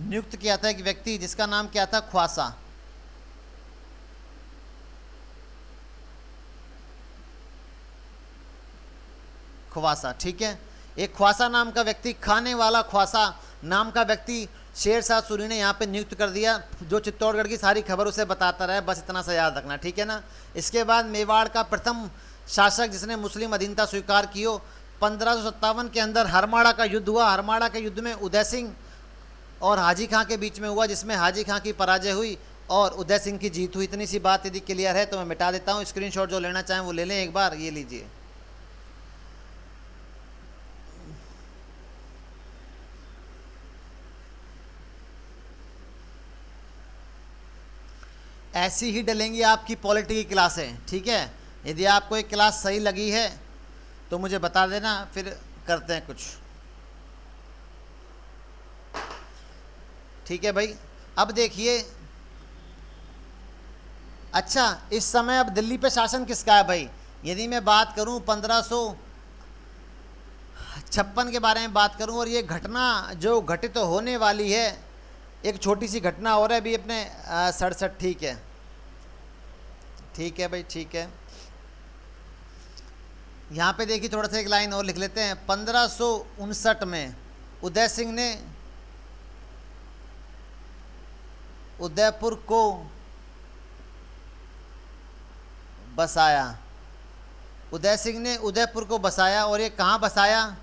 नियुक्त किया था एक व्यक्ति जिसका नाम क्या था, ख्वासा। ख्वासा, ठीक है। एक ख्वासा नाम का व्यक्ति, खाने वाला ख्वासा नाम का व्यक्ति शेर शाह सूरी ने यहाँ पे नियुक्त कर दिया, जो चित्तौड़गढ़ की सारी खबर उसे बताता रहे, बस इतना सा याद रखना, ठीक है ना। इसके बाद मेवाड़ का प्रथम शासक जिसने मुस्लिम अधीनता स्वीकार की हो, 1557 के अंदर हरमाड़ा का युद्ध हुआ। हरमाड़ा के युद्ध में उदय सिंह और हाजी खां के बीच में हुआ, जिसमें हाजी खां की पराजय हुई और उदय सिंह की जीत हुई। इतनी सी बात यदि क्लियर है तो मैं मिटा देता हूँ, स्क्रीनशॉट जो लेना चाहें वो ले लें एक बार, ये लीजिए। ऐसी ही डलेंगी आपकी पॉलिटी की क्लासें, ठीक है। यदि आपको एक क्लास सही लगी है तो मुझे बता देना, फिर करते हैं कुछ, ठीक है भाई। अब देखिए, अच्छा इस समय अब दिल्ली पे शासन किसका है भाई? यदि मैं बात करूं 1556 के बारे में बात करूं, और ये घटना जो घटित तो होने वाली है, एक छोटी सी घटना और है अभी अपने 67, ठीक है, ठीक है भाई, ठीक है। यहाँ पे देखिए थोड़ा सा एक लाइन और लिख लेते हैं। 1559 में उदय सिंह ने उदयपुर को बसाया। उदय सिंह ने उदयपुर को बसाया, और ये कहाँ बसाया?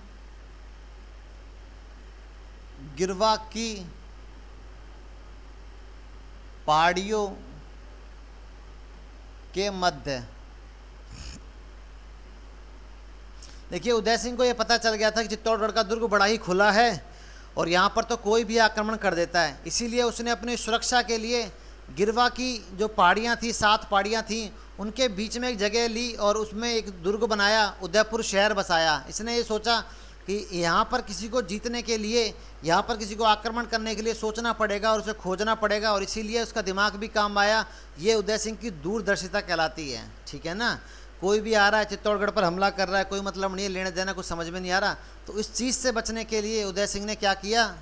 गिरवा की पहाड़ियों के मध्य। देखिए उदय सिंह को यह पता चल गया था कि चित्तौड़गढ़ का दुर्ग बड़ा ही खुला है और यहाँ पर तो कोई भी आक्रमण कर देता है, इसीलिए उसने अपनी सुरक्षा के लिए गिरवा की जो पहाड़ियाँ थी, 7 पहाड़ियाँ थी, उनके बीच में एक जगह ली और उसमें एक दुर्ग बनाया, उदयपुर शहर बसाया। इसने ये सोचा कि यहाँ पर किसी को जीतने के लिए, यहाँ पर किसी को आक्रमण करने के लिए सोचना पड़ेगा और उसे खोजना पड़ेगा, और इसीलिए उसका दिमाग भी काम आया। ये उदय सिंह की दूरदर्शिता कहलाती है, ठीक है ना। कोई भी आ रहा है चित्तौड़गढ़ पर हमला कर रहा है, कोई मतलब नहीं है, लेने देना कुछ समझ में नहीं आ रहा, तो इस चीज़ से बचने के लिए उदय सिंह ने क्या किया?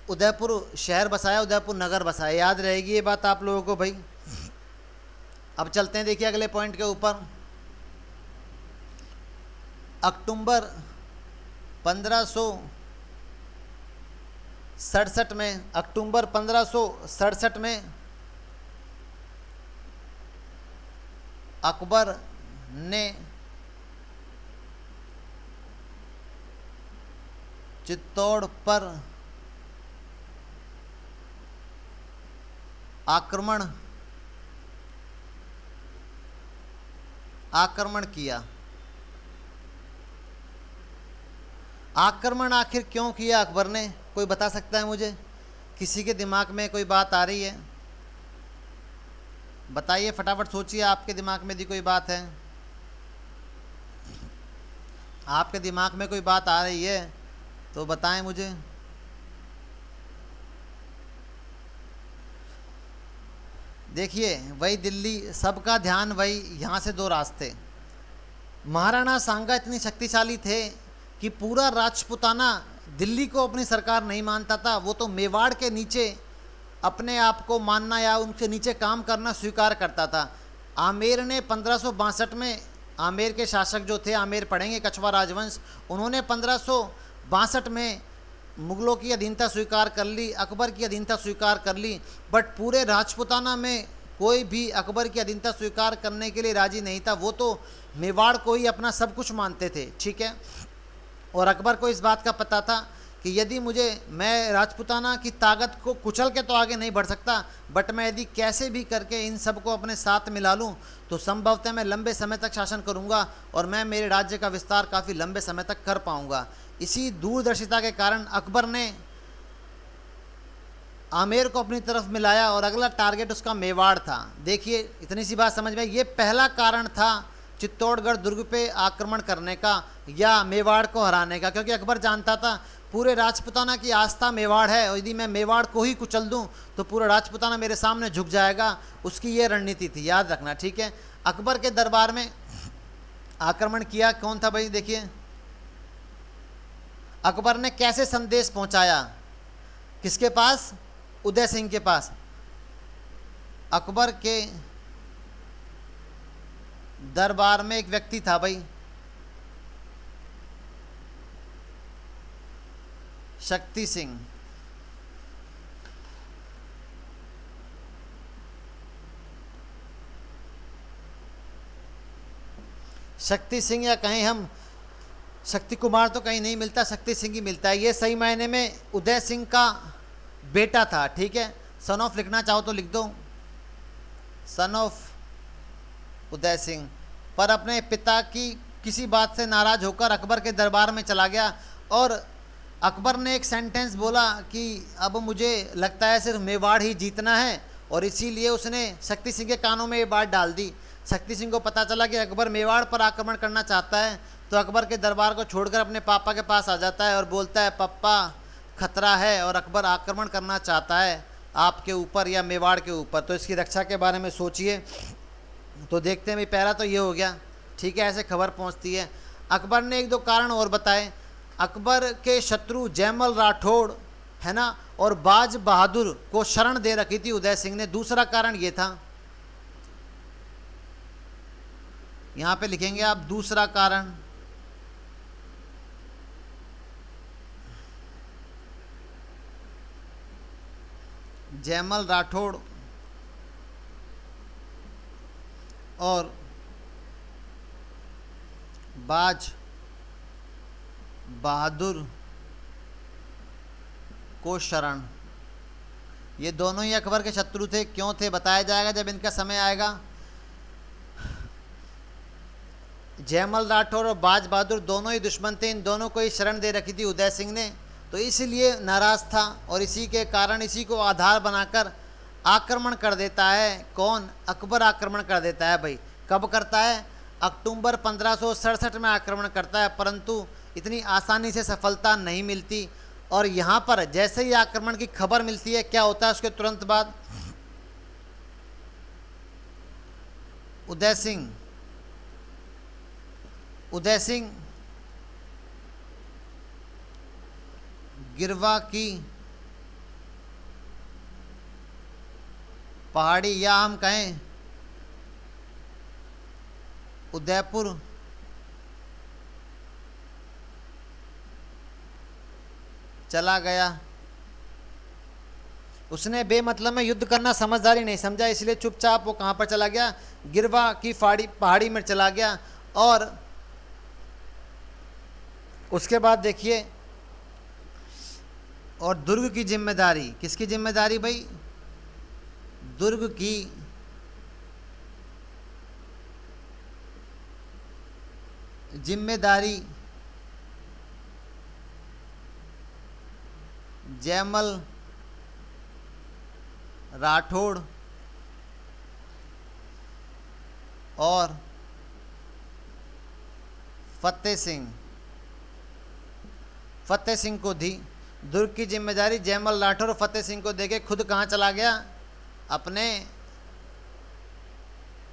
उदयपुर शहर बसाया, उदयपुर नगर बसाया। याद रहेगी ये बात आप लोगों को भाई। अब चलते हैं देखिए अगले पॉइंट के ऊपर। अक्टूबर 1567 में, अक्टूबर 1567 में अकबर ने चित्तौड़ पर आक्रमण किया। आक्रमण आखिर क्यों किया अकबर ने? कोई बता सकता है मुझे? किसी के दिमाग में कोई बात आ रही है? बताइए फटाफट, सोचिए, आपके दिमाग में यदि कोई बात है, आपके दिमाग में कोई बात आ रही है तो बताएं मुझे। देखिए वही दिल्ली, सबका ध्यान वही, यहाँ से 2 रास्ते। महाराणा सांगा इतनी शक्तिशाली थे कि पूरा राजपूताना दिल्ली को अपनी सरकार नहीं मानता था, वो तो मेवाड़ के नीचे अपने आप को मानना या उनके नीचे काम करना स्वीकार करता था। आमेर ने 1562 में, आमेर के शासक जो थे, आमेर पढ़ेंगे, कछवा राजवंश, उन्होंने 1562 में मुग़लों की अधीनता स्वीकार कर ली, अकबर की अधीनता स्वीकार कर ली, बट पूरे राजपूताना में कोई भी अकबर की अधीनता स्वीकार करने के लिए राजी नहीं था। वो तो मेवाड़ को ही अपना सब कुछ मानते थे, ठीक है। और अकबर को इस बात का पता था कि यदि मैं राजपूताना की ताकत को कुचल के तो आगे नहीं बढ़ सकता, बट मैं यदि कैसे भी करके इन सब को अपने साथ मिला लूँ तो संभवतः मैं लंबे समय तक शासन करूँगा और मैं मेरे राज्य का विस्तार काफ़ी लंबे समय तक कर पाऊँगा। इसी दूरदर्शिता के कारण अकबर ने आमेर को अपनी तरफ मिलाया और अगला टारगेट उसका मेवाड़ था। देखिए इतनी सी बात समझ में, ये पहला कारण था चित्तौड़गढ़ दुर्ग पे आक्रमण करने का या मेवाड़ को हराने का, क्योंकि अकबर जानता था पूरे राजपूताना की आस्था मेवाड़ है और यदि मैं मेवाड़ को ही कुचल दूं तो पूरा राजपूताना मेरे सामने झुक जाएगा। उसकी ये रणनीति थी, याद रखना, ठीक है। अकबर के दरबार में आक्रमण किया कौन था भाई, देखिए अकबर ने कैसे संदेश पहुंचाया, किसके पास, उदय सिंह के पास। अकबर के दरबार में एक व्यक्ति था भाई, शक्ति सिंह। शक्ति सिंह, या कहीं हम शक्ति कुमार तो कहीं नहीं मिलता, शक्ति सिंह ही मिलता है। ये सही मायने में उदय सिंह का बेटा था, ठीक है। सन ऑफ लिखना चाहो तो लिख दो, सन ऑफ उदय सिंह। पर अपने पिता की किसी बात से नाराज होकर अकबर के दरबार में चला गया और अकबर ने एक सेंटेंस बोला कि अब मुझे लगता है सिर्फ मेवाड़ ही जीतना है, और इसीलिए उसने शक्ति सिंह के कानों में ये बात डाल दी। शक्ति सिंह को पता चला कि अकबर मेवाड़ पर आक्रमण करना चाहता है, तो अकबर के दरबार को छोड़कर अपने पापा के पास आ जाता है और बोलता है पप्पा खतरा है और अकबर आक्रमण करना चाहता है आपके ऊपर या मेवाड़ के ऊपर, तो इसकी रक्षा के बारे में सोचिए। तो देखते हैं भाई, पहला तो ये हो गया, ठीक है, ऐसे खबर पहुंचती है। अकबर ने एक दो कारण और बताए। अकबर के शत्रु जयमल राठौड़ है ना, और बाज बहादुर को शरण दे रखी थी उदय सिंह ने। दूसरा कारण ये था, यहां पे लिखेंगे आप दूसरा कारण, जयमल राठौड़ और बाज बहादुर को शरण। ये दोनों ही अकबर के शत्रु थे। क्यों थे बताया जाएगा जब इनका समय आएगा। जयमल राठौर और बाज बहादुर दोनों ही दुश्मन थे, इन दोनों को ही शरण दे रखी थी उदय सिंह ने, तो इसलिए नाराज था और इसी के कारण इसी को आधार बनाकर आक्रमण कर देता है। कौन, अकबर आक्रमण कर देता है भाई। कब करता है, अक्टूबर 1567 में आक्रमण करता है, परंतु इतनी आसानी से सफलता नहीं मिलती। और यहाँ पर जैसे ही आक्रमण की खबर मिलती है, क्या होता है उसके तुरंत बाद उदय सिंह गिरवा की पहाड़ी, या हम कहें उदयपुर चला गया। उसने बेमतलब में युद्ध करना समझदारी नहीं समझा, इसलिए चुपचाप वो कहाँ पर चला गया, गिरवा की पहाड़ी में चला गया। और उसके बाद देखिए, और दुर्ग की जिम्मेदारी, किसकी जिम्मेदारी भाई, दुर्ग की जिम्मेदारी जयमल राठौड़ और फतेह सिंह को दी। दुर्ग की जिम्मेदारी जयमल राठौर और फतेह सिंह को देके खुद कहाँ चला गया, अपने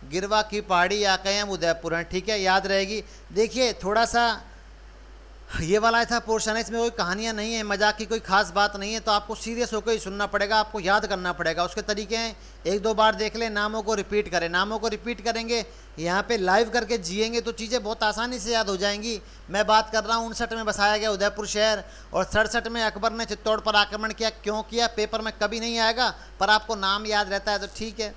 गिरवा की पहाड़ी या कहें हम उदयपुर हैं, ठीक है, याद रहेगी। देखिए थोड़ा सा ये वाला था पोर्शन है, इसमें कोई कहानियाँ नहीं है, मजाक की कोई खास बात नहीं है, तो आपको सीरियस होकर ही सुनना पड़ेगा, आपको याद करना पड़ेगा। उसके तरीके हैं, एक दो बार देख लें, नामों को रिपीट करें, नामों को रिपीट करेंगे, यहाँ पे लाइव करके जिएंगे तो चीज़ें बहुत आसानी से याद हो जाएंगी। मैं बात कर रहा हूँ 59 में बसाया गया उदयपुर शहर, और 67 में अकबर ने चित्तौड़ पर आक्रमण किया। क्यों किया पेपर में कभी नहीं आएगा, पर आपको नाम याद रहता है तो ठीक है।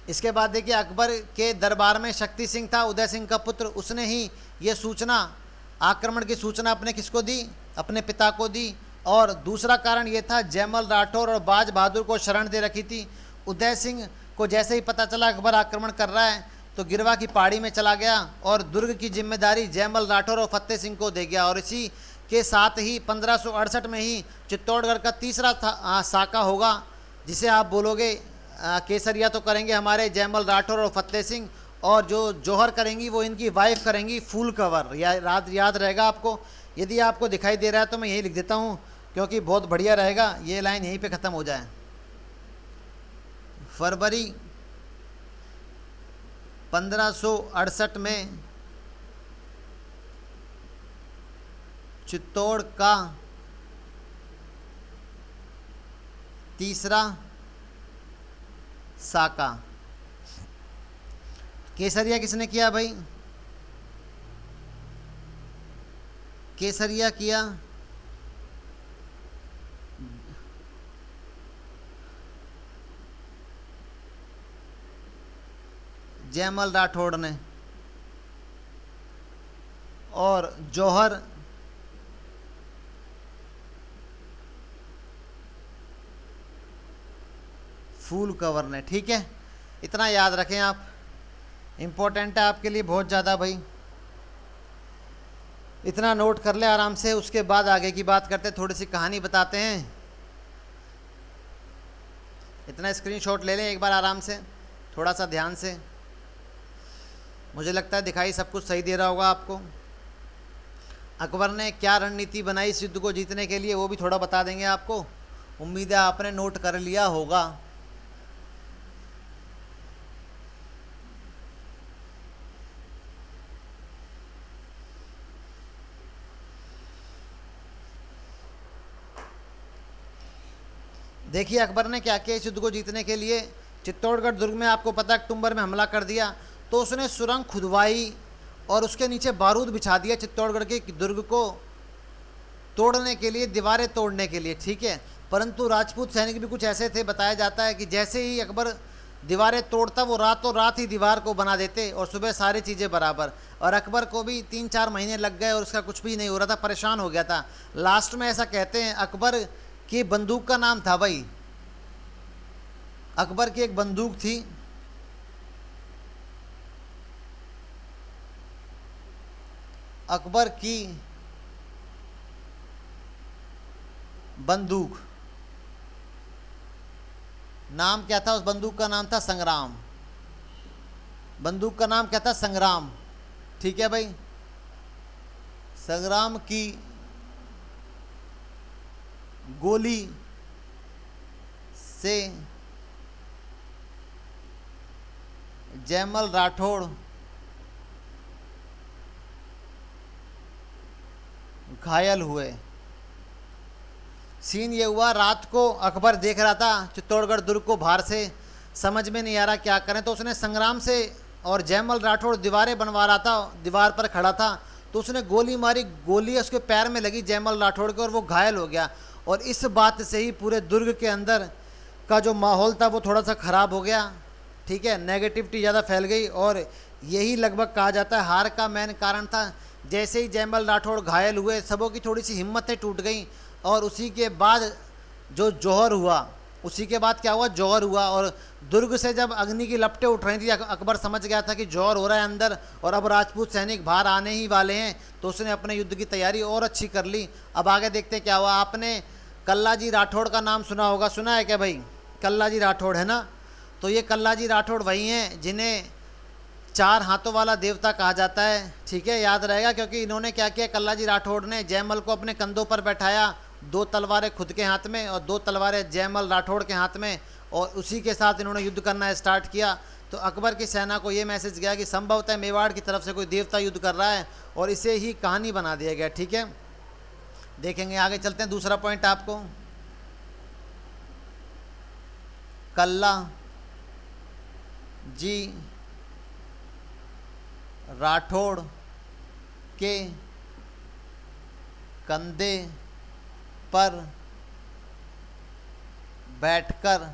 इसके बाद देखिए, अकबर के दरबार में शक्ति सिंह था, उदय सिंह का पुत्र, उसने ही ये सूचना, आक्रमण की सूचना अपने किसको दी, अपने पिता को दी। और दूसरा कारण ये था, जयमल राठौर और बाज बहादुर को शरण दे रखी थी। उदय सिंह को जैसे ही पता चला अकबर आक्रमण कर रहा है, तो गिरवा की पहाड़ी में चला गया और दुर्ग की जिम्मेदारी जयमल राठौर और फतेह सिंह को दे गया। और इसी के साथ ही 1568 में ही चित्तौड़गढ़ का तीसरा साका होगा, जिसे आप बोलोगे केसरिया तो करेंगे हमारे जयमल राठौर और फतेह सिंह, और जो जौहर करेंगी वो इनकी वाइफ करेंगी फूल कंवर। याद रहेगा आपको, यदि आपको दिखाई दे रहा है तो मैं यही लिख देता हूँ, क्योंकि बहुत बढ़िया रहेगा ये लाइन यहीं पे ख़त्म हो जाए। फरवरी 1568 में चित्तौड़ का तीसरा साका। केसरिया किसने किया भाई? केसरिया किया जयमल राठौड़ ने, और जौहर फूल कवर ने। ठीक है, इतना याद रखें आप, इम्पोर्टेंट है आपके लिए बहुत ज़्यादा भाई, इतना नोट कर ले आराम से। उसके बाद आगे की बात करते हैं, थोड़ी सी कहानी बताते हैं। इतना स्क्रीनशॉट ले लें एक बार आराम से, थोड़ा सा ध्यान से। मुझे लगता है दिखाई सब कुछ सही दे रहा होगा आपको। अकबर ने क्या रणनीति बनाई इस युद्ध को जीतने के लिए, वो भी थोड़ा बता देंगे आपको। उम्मीद है आपने नोट कर लिया होगा। देखिए अकबर ने क्या किया इस युद्ध को जीतने के लिए। चित्तौड़गढ़ दुर्ग में आपको पता है अक्टूबर में हमला कर दिया, तो उसने सुरंग खुदवाई और उसके नीचे बारूद बिछा दिया चित्तौड़गढ़ के दुर्ग को तोड़ने के लिए, दीवारें तोड़ने के लिए। ठीक है, परंतु राजपूत सैनिक भी कुछ ऐसे थे, बताया जाता है कि जैसे ही अकबर दीवारें तोड़ता वो रातों रात ही दीवार को बना देते और सुबह सारी चीज़ें बराबर। और अकबर को भी 3-4 महीने लग गए और उसका कुछ भी नहीं हो रहा था, परेशान हो गया था। लास्ट में ऐसा कहते हैं अकबर की बंदूक का नाम था भाई, अकबर की एक बंदूक थी, अकबर की बंदूक, नाम क्या था उस बंदूक का? नाम था संग्राम। बंदूक का नाम क्या था? संग्राम। ठीक है भाई, संग्राम की गोली से जयमल राठौड़ घायल हुए। सीन ये हुआ, रात को अकबर देख रहा था चित्तौड़गढ़ दुर्ग को बाहर से, समझ में नहीं आ रहा क्या करें, तो उसने संग्राम से, और जयमल राठौड़ दीवारें बनवा रहा था, दीवार पर खड़ा था, तो उसने गोली मारी, गोली उसके पैर में लगी जयमल राठौड़ के और वो घायल हो गया। और इस बात से ही पूरे दुर्ग के अंदर का जो माहौल था वो थोड़ा सा ख़राब हो गया। ठीक है, नेगेटिविटी ज़्यादा फैल गई और यही लगभग कहा जाता है हार का मेन कारण था। जैसे ही जयमल राठौड़ घायल हुए, सबों की थोड़ी सी हिम्मतें टूट गई और उसी के बाद जो जौहर हुआ, उसी के बाद क्या हुआ? जौहर हुआ। और दुर्ग से जब अग्नि की लपटें उठ रही थी, अकबर समझ गया था कि जौहर हो रहा है अंदर और अब राजपूत सैनिक बाहर आने ही वाले हैं, तो उसने अपने युद्ध की तैयारी और अच्छी कर ली। अब आगे देखते क्या हुआ। आपने कल्लाजी राठौड़ का नाम सुना होगा, सुना है क्या भाई? कल्लाजी राठौड़ है ना, तो ये कल्लाजी राठौड़ वही हैं जिन्हें 4 हाथों वाला देवता कहा जाता है। ठीक है, याद रहेगा, क्योंकि इन्होंने क्या किया, कल्लाजी राठौड़ ने जयमल को अपने कंधों पर बैठाया, 2 तलवारें खुद के हाथ में और 2 तलवारें जयमल राठौड़ के हाथ में, और उसी के साथ इन्होंने युद्ध करना स्टार्ट किया। तो अकबर की सेना को ये मैसेज गया कि संभवतः मेवाड़ की तरफ से कोई देवता युद्ध कर रहा है, और इसे ही कहानी बना दिया गया। ठीक है, देखेंगे आगे चलते हैं। दूसरा पॉइंट आपको, कल्ला जी राठौड़ के कंधे पर बैठकर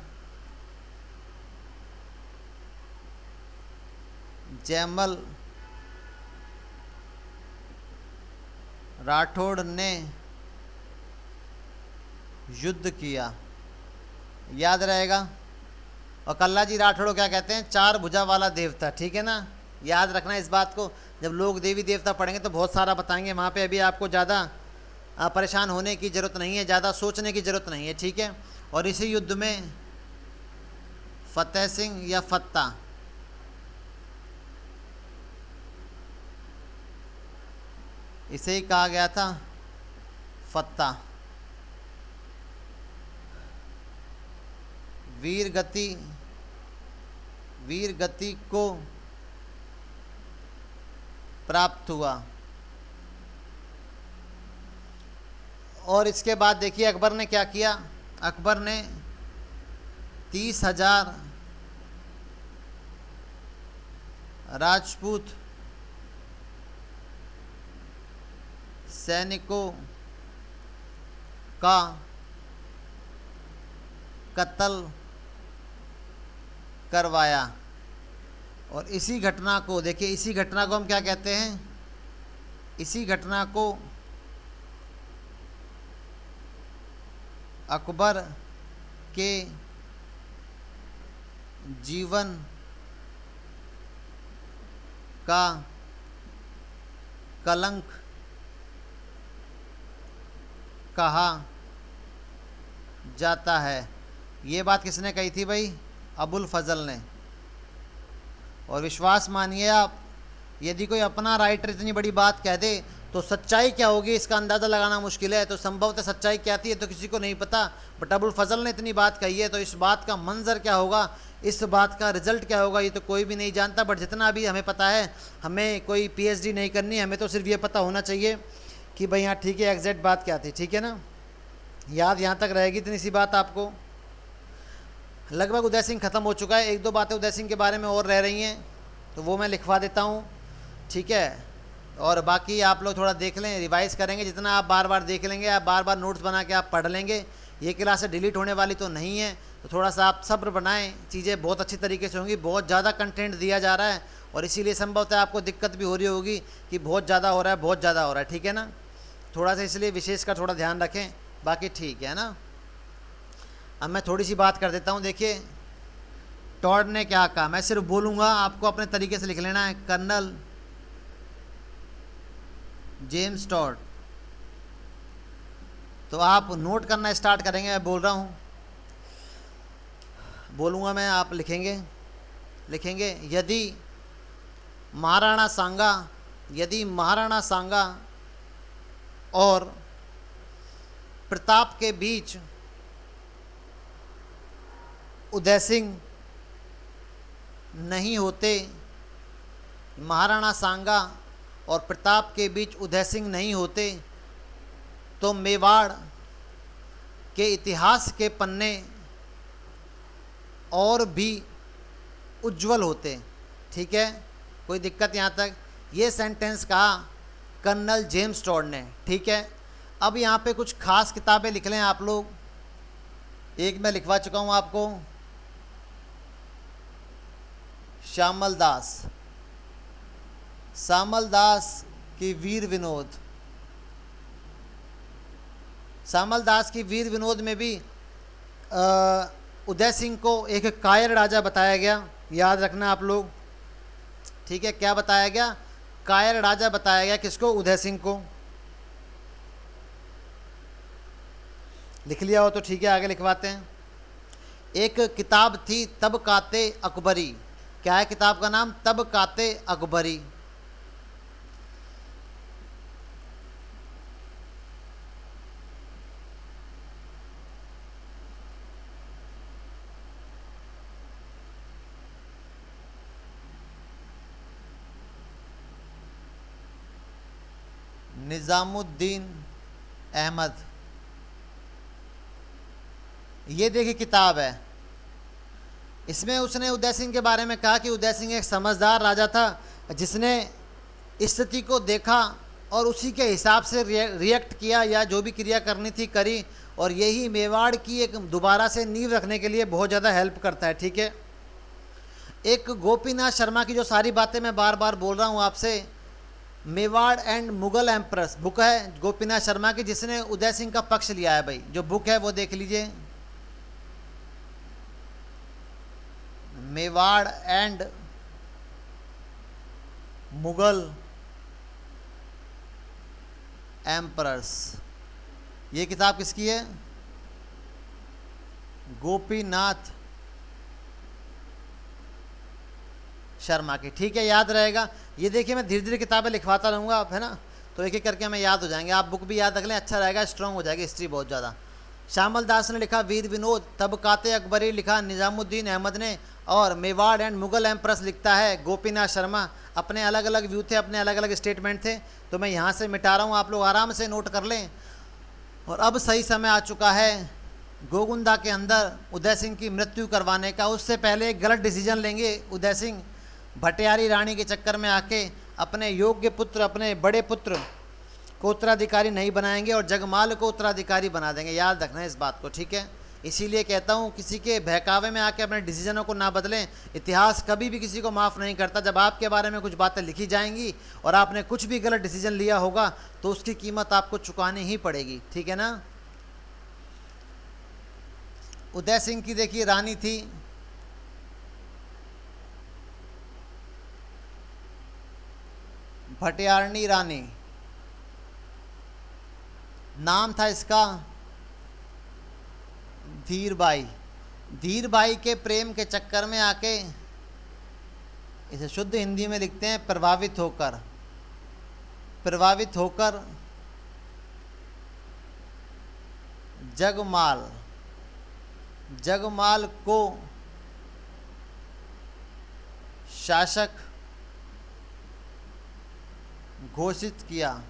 जयमल राठौड़ ने युद्ध किया। याद रहेगा। और कल्लाजी राठौड़ क्या कहते हैं? 4 भुजा वाला देवता। ठीक है ना, याद रखना इस बात को। जब लोग देवी देवता पढ़ेंगे तो बहुत सारा बताएंगे वहाँ पे, अभी आपको ज़्यादा परेशान होने की ज़रूरत नहीं है, ज़्यादा सोचने की ज़रूरत नहीं है। ठीक है, और इसी युद्ध में फतेह सिंह या फत्ता, इसे ही कहा गया था फत्ता। वीर गति को प्राप्त हुआ। और इसके बाद देखिए अकबर ने क्या किया। अकबर ने 30,000 राजपूत सैनिकों का कत्ल करवाया। और इसी घटना को देखिए, इसी घटना को हम क्या कहते हैं, इसी घटना को अकबर के जीवन का कलंक कहा जाता है। ये बात किसने कही थी भाई? अबुल फजल ने। और विश्वास मानिए आप, यदि कोई अपना राइटर इतनी बड़ी बात कह दे तो सच्चाई क्या होगी इसका अंदाज़ा लगाना मुश्किल है। तो संभवतः सच्चाई क्या थी ये तो किसी को नहीं पता, बट अबुल फजल ने इतनी बात कही है तो इस बात का मंजर क्या होगा, इस बात का रिजल्ट क्या होगा, ये तो कोई भी नहीं जानता। बट जितना भी हमें पता है, हमें कोई पीएचडी नहीं करनी, हमें तो सिर्फ ये पता होना चाहिए कि भाई हाँ ठीक है, एग्जैक्ट बात क्या थी। ठीक है ना, याद यहाँ तक रहेगी इतनी सी बात आपको। लगभग उदय सिंह ख़त्म हो चुका है, एक दो बातें उदय सिंह के बारे में और रह रही हैं तो वो मैं लिखवा देता हूँ। ठीक है, और बाकी आप लोग थोड़ा देख लें, रिवाइज़ करेंगे। जितना आप बार बार देख लेंगे, आप बार बार नोट्स बना के आप पढ़ लेंगे। ये क्लास डिलीट होने वाली तो नहीं है, तो थोड़ा सा आप सब्र बनाएं, चीज़ें बहुत अच्छी तरीके से होंगी। बहुत ज़्यादा कंटेंट दिया जा रहा है और इसीलिए संभवतः आपको दिक्कत भी हो रही होगी कि बहुत ज़्यादा हो रहा है, बहुत ज़्यादा हो रहा है। ठीक है ना, थोड़ा सा इसलिए विशेष का थोड़ा ध्यान रखें, बाकी ठीक है ना। अब मैं थोड़ी सी बात कर देता हूँ। देखिए टॉड ने क्या कहा, मैं सिर्फ बोलूँगा, आपको अपने तरीके से लिख लेना है। कर्नल जेम्स टॉड, तो आप नोट करना स्टार्ट करेंगे। मैं बोल रहा हूँ, बोलूँगा मैं, आप लिखेंगे। यदि महाराणा सांगा और प्रताप के बीच उदय सिंह नहीं होते, महाराणा सांगा और प्रताप के बीच उदय सिंह नहीं होते, तो मेवाड़ के इतिहास के पन्ने और भी उज्जवल होते। ठीक है, कोई दिक्कत यहाँ तक? ये सेंटेंस कहा कर्नल जेम्स टॉड ने। ठीक है, अब यहाँ पे कुछ खास किताबें लिख लें आप लोग। एक मैं लिखवा चुका हूँ आपको, श्यामल दास की वीर विनोद। श्यामल दास की वीर विनोद में भी उदय सिंह को एक कायर राजा बताया गया, याद रखना आप लोग। ठीक है, क्या बताया गया? कायर राजा बताया गया। किसको? उदय सिंह को। लिख लिया हो तो ठीक है, आगे लिखवाते हैं। एक किताब थी तबकाते अकबरी। क्या है किताब का नाम? तबकाते अकबरी। निज़ामुद्दीन अहमद, ये देखिए किताब है। इसमें उसने उदय सिंह के बारे में कहा कि उदय सिंह एक समझदार राजा था जिसने स्थिति को देखा और उसी के हिसाब से रिएक्ट किया, या जो भी क्रिया करनी थी करी, और यही मेवाड़ की एक दोबारा से नींव रखने के लिए बहुत ज़्यादा हेल्प करता है। ठीक है, एक गोपीनाथ शर्मा की जो सारी बातें मैं बार बार बोल रहा हूँ आपसे, Mewar and Mughal empress book है गोपीनाथ शर्मा की, जिसने उदय सिंह का पक्ष लिया है। भाई जो बुक है वो देख लीजिए, मेवाड़ एंड मुगल एम्परर्स। ये किताब किसकी है? गोपीनाथ शर्मा की। ठीक है, याद रहेगा। ये देखिए मैं धीरे धीरे किताबें लिखवाता रहूँगा, आप है ना, तो एक एक करके हमें याद हो जाएंगे। आप बुक भी याद रख लें, अच्छा रहेगा, स्ट्रॉन्ग हो जाएगी हिस्ट्री बहुत ज़्यादा। श्यामल दास ने लिखा वीर विनोद, तबकाते अकबरी लिखा निज़ामुद्दीन अहमद ने, और मेवाड़ एंड मुग़ल एम्प्रेस लिखता है गोपीनाथ शर्मा। अपने अलग अलग व्यू थे, अपने अलग अलग स्टेटमेंट थे, तो मैं यहाँ से मिटा रहा हूँ, आप लोग आराम से नोट कर लें। और अब सही समय आ चुका है गोगुंदा के अंदर उदय सिंह की मृत्यु करवाने का। उससे पहले एक गलत डिसीजन लेंगे उदय सिंह, भटियारी रानी के चक्कर में आके अपने योग्य पुत्र, अपने बड़े पुत्र को उत्तराधिकारी नहीं बनाएंगे और जगमाल को उत्तराधिकारी बना देंगे। याद रखना है इस बात को, ठीक है। इसीलिए कहता हूँ किसी के बहकावे में आके अपने डिसीजनों को ना बदलें। इतिहास कभी भी किसी को माफ़ नहीं करता। जब आपके बारे में कुछ बातें लिखी जाएंगी और आपने कुछ भी गलत डिसीजन लिया होगा तो उसकी कीमत आपको चुकानी ही पड़ेगी, ठीक है ना। उदय सिंह की देखिए रानी थी भटियारनी रानी, नाम था इसका धीरबाई। धीरबाई के प्रेम के चक्कर में आके, इसे शुद्ध हिंदी में लिखते हैं प्रभावित होकर जगमाल को शासक घोषित किया।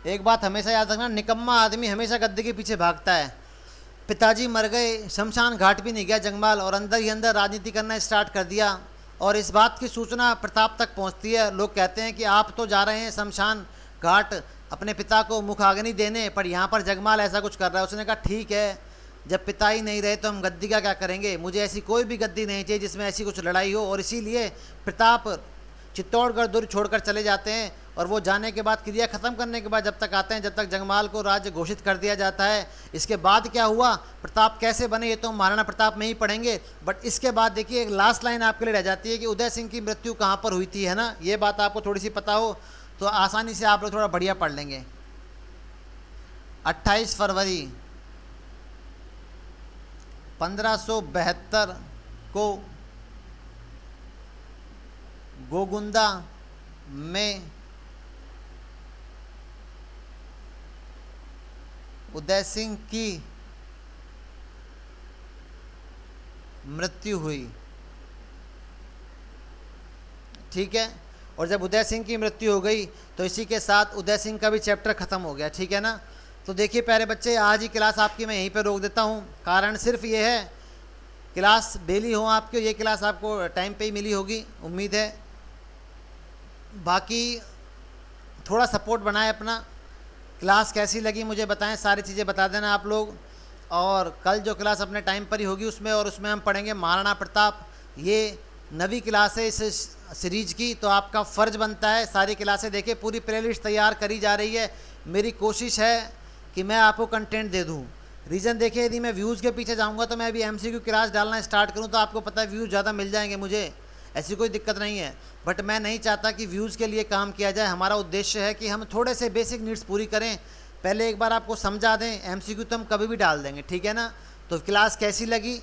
एक बात हमेशा याद रखना, निकम्मा आदमी हमेशा गद्दे के पीछे भागता है। पिताजी मर गए, शमशान घाट भी नहीं गया जगमाल, और अंदर ही अंदर राजनीति करना स्टार्ट कर दिया। और इस बात की सूचना प्रताप तक पहुंचती है। लोग कहते हैं कि आप तो जा रहे हैं शमशान घाट अपने पिता को मुखाग्नि देने, पर यहाँ पर जगमाल ऐसा कुछ कर रहा है। उसने कहा ठीक है, जब पिता ही नहीं रहे तो हम गद्दी का क्या करेंगे, मुझे ऐसी कोई भी गद्दी नहीं चाहिए जिसमें ऐसी कुछ लड़ाई हो। और इसीलिए प्रताप चित्तौड़गढ़ दुर्ग छोड़कर चले जाते हैं, और वो जाने के बाद, क्रिया ख़त्म करने के बाद जब तक आते हैं, जब तक जगमाल को राज्य घोषित कर दिया जाता है। इसके बाद क्या हुआ, प्रताप कैसे बने, ये तो महाराणा प्रताप में ही पढ़ेंगे। बट इसके बाद देखिए एक लास्ट लाइन आपके लिए रह जाती है कि उदय सिंह की मृत्यु कहाँ पर हुई थी, है ना। ये बात आपको थोड़ी सी पता हो तो आसानी से आप लोग थोड़ा बढ़िया पढ़ लेंगे। 28 फरवरी 1572 को गोगुंदा में उदय सिंह की मृत्यु हुई, ठीक है। और जब उदय सिंह की मृत्यु हो गई तो इसी के साथ उदय सिंह का भी चैप्टर ख़त्म हो गया, ठीक है ना। तो देखिए प्यारे बच्चे, आज ही क्लास आपकी मैं यहीं पे रोक देता हूँ। कारण सिर्फ ये है, क्लास डेली हो आपकी, ये क्लास आपको टाइम पे ही मिली होगी, उम्मीद है। बाकी थोड़ा सपोर्ट बनाएं अपना। क्लास कैसी लगी मुझे बताएं, सारी चीज़ें बता देना आप लोग। और कल जो क्लास अपने टाइम पर ही होगी उसमें हम पढ़ेंगे महाराणा प्रताप। ये नवी क्लास है इस सीरीज़ की, तो आपका फ़र्ज़ बनता है सारी क्लासें देखें। पूरी प्लेलिस्ट तैयार करी जा रही है। मेरी कोशिश है कि मैं आपको कंटेंट दे दूँ। रीज़न देखिए, यदि मैं व्यूज़ के पीछे जाऊँगा तो मैं अभी MCQ क्लास डालना स्टार्ट करूँ तो आपको पता है व्यूज़ ज़्यादा मिल जाएंगे मुझे, ऐसी कोई दिक्कत नहीं है। बट मैं नहीं चाहता कि व्यूज़ के लिए काम किया जाए। हमारा उद्देश्य है कि हम थोड़े से बेसिक नीड्स पूरी करें। पहले एक बार आपको समझा दें, MCQ तो हम कभी भी डाल देंगे, ठीक है ना। तो क्लास कैसी लगी,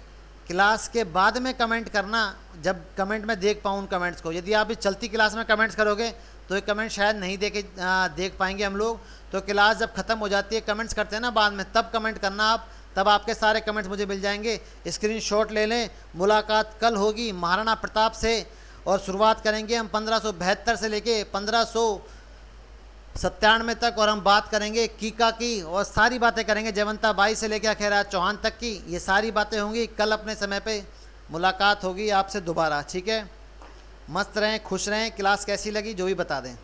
क्लास के बाद में कमेंट करना, जब कमेंट में देख पाऊँ उन कमेंट्स को। यदि आप इस चलती क्लास में कमेंट्स करोगे तो ये कमेंट शायद नहीं देख पाएंगे हम लोग। तो क्लास जब ख़त्म हो जाती है, कमेंट्स करते हैं ना बाद में, तब कमेंट करना आप, तब आपके सारे कमेंट्स मुझे मिल जाएंगे। स्क्रीनशॉट ले लें। मुलाकात कल होगी महाराणा प्रताप से, और शुरुआत करेंगे हम 1572 से लेके 1597 तक, और हम बात करेंगे कीका की, और सारी बातें करेंगे जयवंता बाई से लेकर खैराज चौहान तक की। ये सारी बातें होंगी कल अपने समय पे। मुलाकात होगी आपसे दोबारा, ठीक है। मस्त रहें, खुश रहें। क्लास कैसी लगी जो भी बता दें।